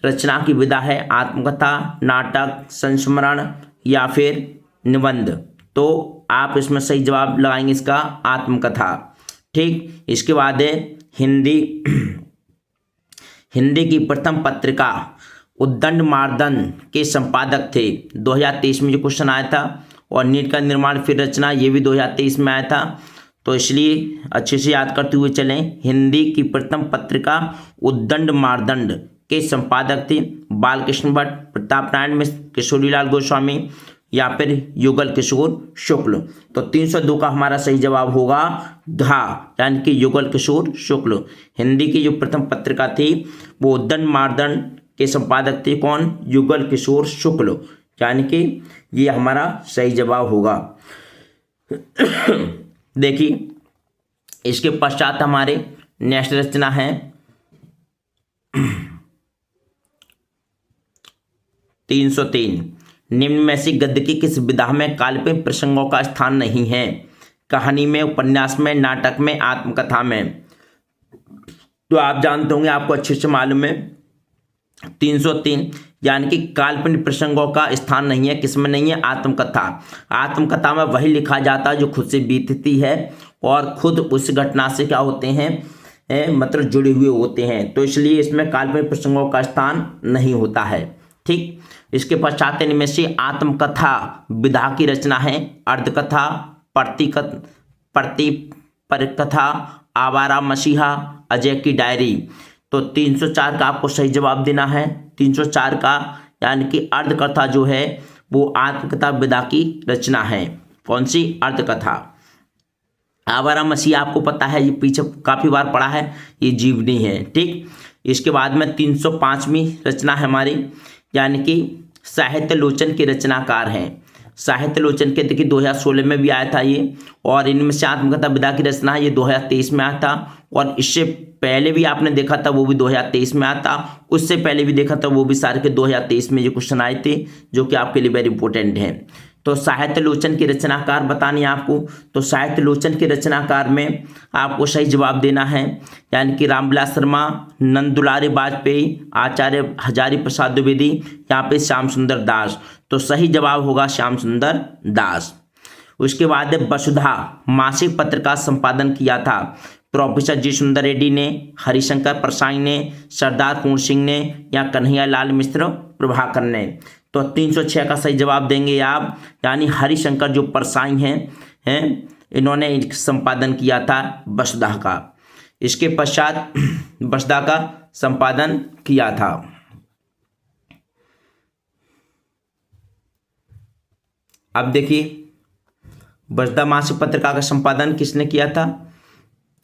रचना की विधा है आत्मकथा, नाटक, संस्मरण या फिर निबंध। तो आप इसमें सही जवाब लगाएंगे इसका आत्मकथा। ठीक, इसके बाद है हिंदी। हिंदी की प्रथम पत्रिका उद्दंड मार्दंड के संपादक थे। 2023 में जो क्वेश्चन आया था और नीट का निर्माण फिर रचना ये भी 2023 में आया था। तो इसलिए अच्छे से याद करते हुए चलें। हिंदी की प्रथम पत्रिका उद्दंड मार्दंड के संपादक थे बालकृष्ण भट्ट, प्रताप नारायण मिश्र, किशोरीलाल गोस्वामी या फिर युगल किशोर शुक्ल। तो 302 का हमारा सही जवाब होगा घा यानी कि युगल किशोर शुक्ल। हिंदी की जो प्रथम पत्रिका थी वो उद्दंड मार्दंड के संपादक थे कौन? युगल किशोर शुक्ल, यानी कि ये हमारा सही जवाब होगा। देखिए इसके पश्चात हमारे नेक्स्ट रचना है 303। निम्न में से गद्य की किस विधा में काल्पनिक प्रसंगों का स्थान नहीं है? कहानी में, उपन्यास में, नाटक में, आत्मकथा में। तो आप जानते होंगे, आपको अच्छे से मालूम है 303 यानी कि काल्पनिक प्रसंगों का स्थान नहीं है। किसमें नहीं है? आत्मकथा। आत्मकथा में वही लिखा जाता है जो खुद से बीतती है और खुद उस घटना से क्या होते हैं मतलब जुड़े हुए होते हैं। तो इसलिए इसमें काल्पनिक प्रसंगों का स्थान नहीं होता है। ठीक, इसके पश्चात इनमें से आत्मकथा विधा की रचना है अर्धकथा, परिकथा, आवारा मसीहा, अजय की डायरी। तो 304 का आपको सही जवाब देना है। 304 का यानी कि अर्धकथा जो है वो आत्मकथा विधा की रचना है। कौन सी? अर्धकथा। आवारा मसीहा आपको पता है, ये पीछे काफी बार पढ़ा है, ये जीवनी है। ठीक, इसके बाद में 305वीं रचना है हमारी यानी कि साहित्य लोचन के रचनाकार हैं। साहित्य लोचन के देखिए 2016 में भी आया था ये, और इनमें से आत्मकथा विधा की रचना है ये 2023 में आया था, और इससे पहले भी आपने देखा था वो भी 2023 में आया था, उससे पहले भी देखा था वो भी सारे के 2023 में जो क्वेश्चन आए थे जो कि आपके लिए वेरी इंपॉर्टेंट हैं। तो साहित्य लोचन के रचनाकार बतानी है आपको। तो साहित्य लोचन के रचनाकार में आपको सही जवाब देना है, यानी कि रामविलास शर्मा, नंद दुलारी वाजपेयी, आचार्य हजारी प्रसाद द्विवेदी, यहाँ पे श्याम सुंदर दास। तो सही जवाब होगा श्याम सुंदर दास। उसके बाद वसुधा मासिक पत्र का संपादन किया था प्रोफेसर जी सुंदर रेड्डी ने, हरिशंकर परसाई ने, सरदार पूर्ण सिंह ने, या कन्हैया लाल मिश्र प्रभाकर ने। तो 306 का सही जवाब देंगे आप, यानी हरिशंकर जो परसाई हैं इन्होंने संपादन किया था वसुधा का। इसके पश्चात वसुधा का संपादन किया था। अब देखिए वसुधा मासिक पत्रिका का संपादन किसने किया था?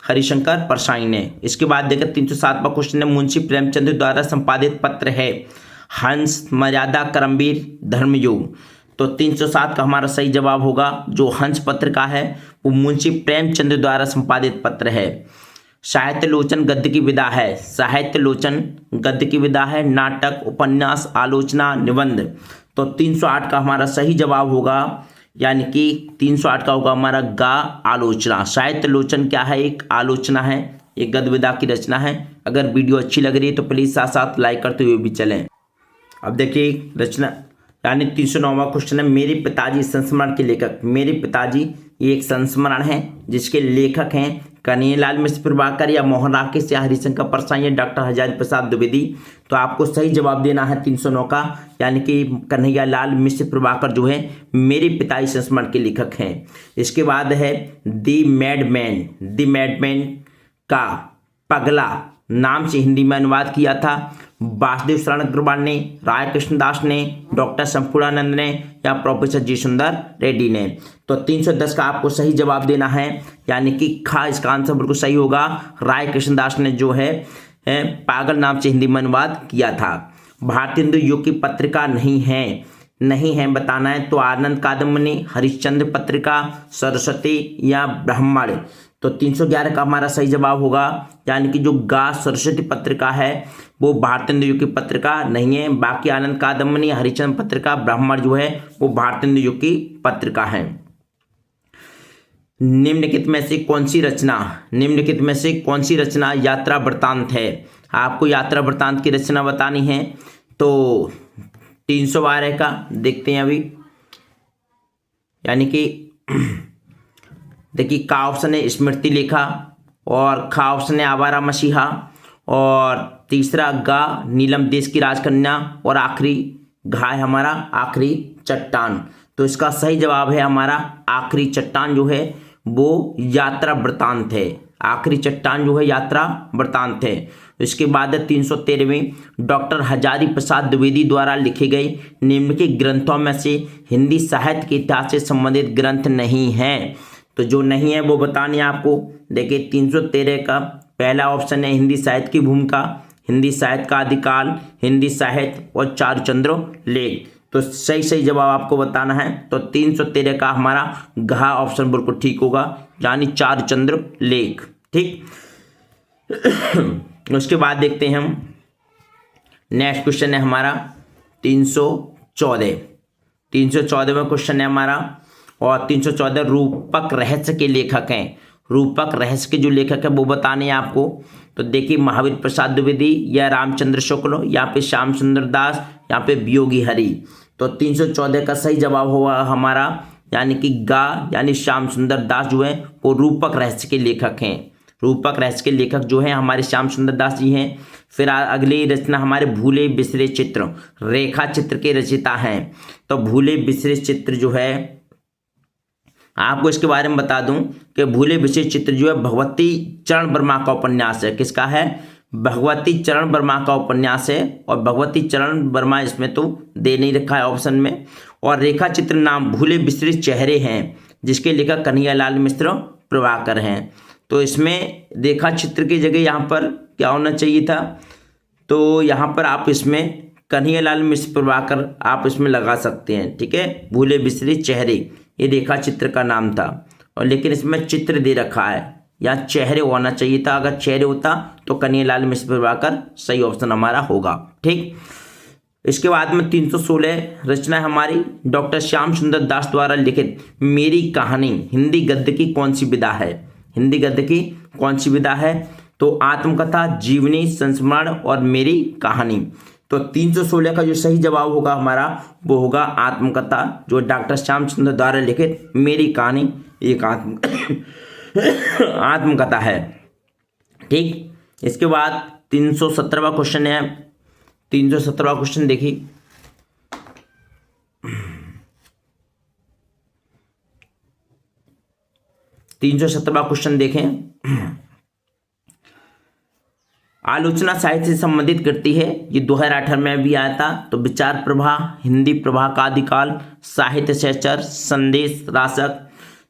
हरिशंकर परसाई ने। इसके बाद देखिए 307वां क्वेश्चन है, मुंशी प्रेमचंद द्वारा संपादित पत्र है हंस, मर्यादा, करमवीर, धर्मयुग। तो 307 का हमारा सही जवाब होगा, जो हंस पत्र का है वो मुंशी प्रेमचंद द्वारा संपादित पत्र है। साहित्य लोचन गद्य की विधा है, साहित्य लोचन गद्य की विधा है नाटक, उपन्यास, आलोचना, निबंध। तो 308 का हमारा सही जवाब होगा, यानी कि 308 का होगा हमारा गा आलोचना। साहित्य लोचन क्या है? एक आलोचना है, एक गद्य विधा की रचना है। अगर वीडियो अच्छी लग रही है तो प्लीज़ साथ साथ लाइक करते हुए भी चलें। अब देखिए रचना, यानी 309वां क्वेश्चन है, मेरे पिताजी संस्मरण के लेखक। मेरे पिताजी ये एक संस्मरण है जिसके लेखक हैं कन्हैयालाल मिश्र प्रभाकर, या मोहन राकेश, या हरिशंकर परसाई, या डॉक्टर हजारी प्रसाद द्विवेदी। तो आपको सही जवाब देना है 309 का, यानी कि कन्हैयालाल मिश्र प्रभाकर जो है मेरे पिताजी संस्मरण के लेखक हैं। इसके बाद है दी मैडमैन। दी मैडमैन का पगला नाम से हिंदी में अनुवाद किया था वासुदेव शरण अग्रवाल ने, राय कृष्णदास ने, डॉक्टर संपूर्णानंद ने, या प्रोफेसर जी सुंदर रेड्डी ने। तो 310 का आपको सही जवाब देना है, यानी कि खा इसका आंसर बिल्कुल सही होगा। राय कृष्णदास ने जो है पागल नाम से हिंदी में अनुवाद किया था। भारतीय हिंदू युग की पत्रिका नहीं है बताना है तो आनंद कादम्बनी, हरिश्चंद्र पत्रिका, सरस्वती, या ब्राह्मण। तो 311 का हमारा सही जवाब होगा, यानी कि जो गा सरस्वती पत्रिका है वो भारतीय हिंदू युग की पत्रिका नहीं है। बाकी आनंद कादम्बनी, हरिश्चंद्र पत्रिका, ब्राह्मण जो है वो भारतीय हिंदू युग की पत्रिका है। निम्नलिखित में से कौन सी रचना यात्रा वृत्तांत है? आपको यात्रा वृत्तांत की रचना बतानी है। तो 312 का देखते हैं अभी, यानी कि देखिए का ऑप्शन है स्मृति लेखा, और खा ऑप्शन है आवारा मसीहा, और तीसरा गा नीलम देश की राजकन्या, और आखिरी घा है हमारा आखिरी चट्टान। तो इसका सही जवाब है हमारा आखिरी चट्टान जो है वो यात्रा वृत्तांत है। आखिरी चट्टान जो है यात्रा वृत्तांत है। इसके बाद 313वें, डॉक्टर हजारी प्रसाद द्विवेदी द्वारा लिखे गए निम्नलिखित ग्रंथों में से हिंदी साहित्य के इतिहास से संबंधित ग्रंथ नहीं है। तो जो नहीं है वो बतानी है आपको। देखिए 313 का पहला ऑप्शन है हिंदी साहित्य की भूमिका, हिंदी साहित्य का आदिकाल, हिंदी साहित्य, और चारुचंद्र लेख। तो सही जवाब आपको बताना है। तो 313 का हमारा घा ऑप्शन बिल्कुल ठीक होगा, यानी चारुचंद्र लेख। ठीक। उसके बाद देखते हैं हम नेक्स्ट क्वेश्चन है हमारा 314 क्वेश्चन है हमारा, और 314 रूपक रहस्य के लेखक हैं। रूपक रहस्य के जो लेखक है वो बताने हैं आपको। तो देखिए महावीर प्रसाद द्विवेदी, या रामचंद्र शुक्ल, यहाँ पे श्याम सुंदर दास, यहाँ पे वियोगी हरि। तो 314 का सही जवाब होगा हमारा, यानी कि गा, यानी श्याम सुंदर दास जो है वो रूपक रहस्य के लेखक हैं। रूपक रहस्य के लेखक जो हैं हमारे श्याम सुंदर दास जी हैं। फिर अगली रचना हमारे भूले बिसरे चित्र, रेखा चित्र के रचयिता हैं। तो भूले बिसरे चित्र जो है आपको इसके बारे में बता दूं कि भूले बिसरे चित्र जो है भगवती चरण वर्मा का उपन्यास है। किसका है? भगवती चरण वर्मा का उपन्यास है, और भगवती चरण वर्मा इसमें तो दे नहीं रखा है ऑप्शन में। और रेखा चित्र नाम भूले बिसरे चेहरे हैं, जिसके लेखक कन्हैयालाल मिश्र प्रभाकर हैं। तो इसमें रेखा चित्र की जगह यहाँ पर क्या होना चाहिए था? तो यहाँ पर आप इसमें कन्हैयालाल मिश्र प्रभाकर आप इसमें लगा सकते हैं। ठीक है, भूले बिसरे चेहरे ये रेखा चित्र का नाम था, और लेकिन इसमें चित्र दे रखा है, या चेहरे होना चाहिए था। अगर चेहरे होता तो कन्हैयालाल मिश्र प्रभाकर सही ऑप्शन हमारा होगा। ठीक। इसके बाद में 316 रचना है हमारी डॉक्टर श्याम सुंदर दास द्वारा लिखित मेरी कहानी हिंदी गद्य की कौन सी विधा है? हिंदी गद्य की कौन सी विधा है? तो आत्मकथा, जीवनी, संस्मरण और मेरी कहानी। तो 316 का जो सही जवाब होगा हमारा वो होगा आत्मकथा, जो डॉक्टर श्याम सुंदर द्वारा लिखित मेरी कहानी एक आत्मकथा है। ठीक, इसके बाद 317वां क्वेश्चन है। 317वां क्वेश्चन देखिए, क्वेश्चन देखें। आलोचना साहित्य से संबंधित करती है, ये 2018 में भी आया था। तो विचार प्रवाह, हिंदी प्रवाह का आदिकाल, साहित्य सहचर, संदेश राशक।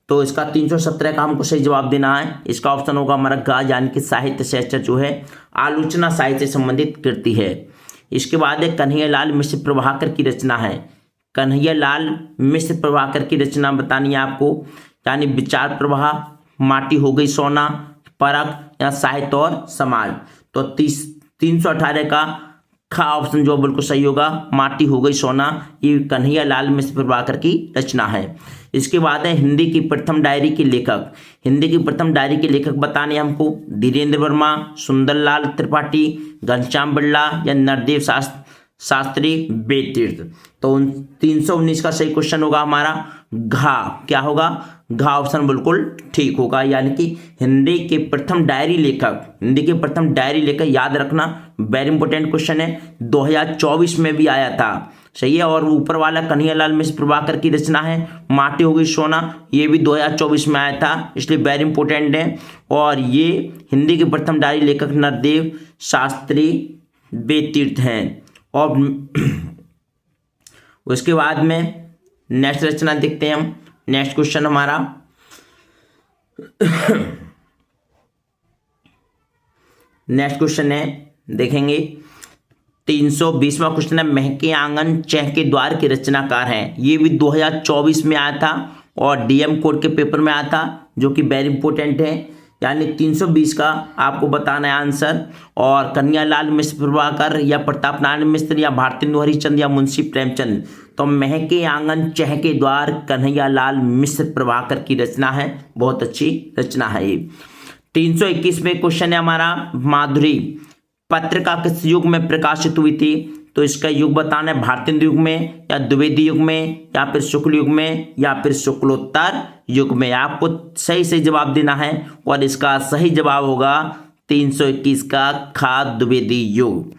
तो इसका 317 का हमको सही जवाब देना है। इसका ऑप्शन होगा हमारा गा, यानी कि साहित्य सहचर जो है आलोचना साहित्य से संबंधित करती है। इसके बाद एक कन्हैयालाल मिश्र प्रभाकर की रचना है। कन्हैयालाल मिश्र प्रभाकर की रचना बतानी है आपको, यानी विचार प्रवाह, माटी हो गई सोना, परख या साहित्य और समाज। तो 318 का खा ऑप्शन जो बिल्कुल सही होगा, माटी हो गई सोना, ये कन्हैयालाल मिश्र प्रभाकर की रचना है। इसके बाद है हिंदी की प्रथम डायरी के लेखक। हिंदी की प्रथम डायरी के लेखक बताने हमको धीरेन्द्र वर्मा, सुंदरलाल त्रिपाठी, घनश्याम बिड़ला या नरदेव शास्त्री बेतीर्थ। तो 319 का सही क्वेश्चन होगा हमारा घा। क्या होगा? घा ऑप्शन बिल्कुल ठीक होगा, यानी कि हिंदी के प्रथम डायरी लेखक। हिंदी के प्रथम डायरी लेखक याद रखना, वेरी इंपॉर्टेंट क्वेश्चन है, 2024 में भी आया था। सही है। और ऊपर वाला कन्हैयालाल मिश्र प्रभाकर की रचना है माटी हो गई सोना, ये भी 2024 में आया था, इसलिए वेरी इंपॉर्टेंट है। और ये हिंदी के प्रथम डायरी लेखक नरदेव शास्त्री बेतीर्थ हैं। और उसके बाद में नेक्स्ट रचना देखते हैं हम। नेक्स्ट क्वेश्चन हमारा नेक्स्ट क्वेश्चन है, देखेंगे 320वां क्वेश्चन है। महके आंगन चहके द्वार के रचनाकार हैं। ये भी 2024 में आया था और डीएम कोड के पेपर में आया था, जो कि वेरी इंपॉर्टेंट है। यानी 320 का आपको बताना है आंसर। और कन्हैयालाल मिश्र प्रभाकर या प्रताप नारायण मिश्र या भारतेंदु हरिश्चंद्र या मुंशी प्रेमचंद। तो महके आंगन चहके द्वार कन्हैयालाल मिश्र प्रभाकर की रचना है, बहुत अच्छी रचना है ये। 321 में क्वेश्चन है हमारा माधुरी पत्रिका किस युग में प्रकाशित हुई थी? तो इसका युग बताना है, भारतेंदु युग में या द्विवेदी युग में या फिर शुक्ल युग में या फिर शुक्लोत्तर युग में। आपको सही सही जवाब देना है और इसका सही जवाब होगा 321 का खा द्विवेदी युग।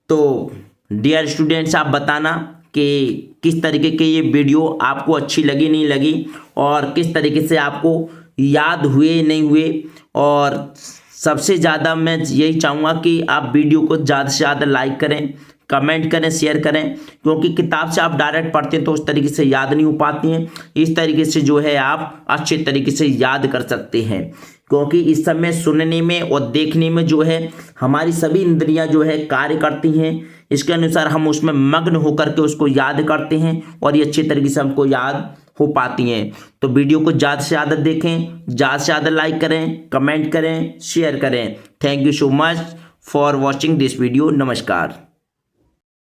तो डियर स्टूडेंट्स, आप बताना कि किस तरीके के ये वीडियो आपको अच्छी लगी नहीं लगी, और किस तरीके से आपको याद हुए नहीं हुए। और सबसे ज़्यादा मैं यही चाहूँगा कि आप वीडियो को ज़्यादा से ज़्यादा लाइक करें, कमेंट करें, शेयर करें, क्योंकि किताब से आप डायरेक्ट पढ़ते हैं तो उस तरीके से याद नहीं हो पाती हैं। इस तरीके से जो है आप अच्छे तरीके से याद कर सकते हैं, क्योंकि इस समय सुनने में और देखने में जो है हमारी सभी इंद्रियां जो है कार्य करती हैं। इसके अनुसार हम उसमें मग्न होकर के उसको याद करते हैं और ये अच्छे तरीके से हमको याद हो पाती हैं। तो वीडियो को ज़्यादा से ज़्यादा देखें, ज़्यादा से ज़्यादा लाइक करें, कमेंट करें, शेयर करें। Thank you so much for watching this video. नमस्कार।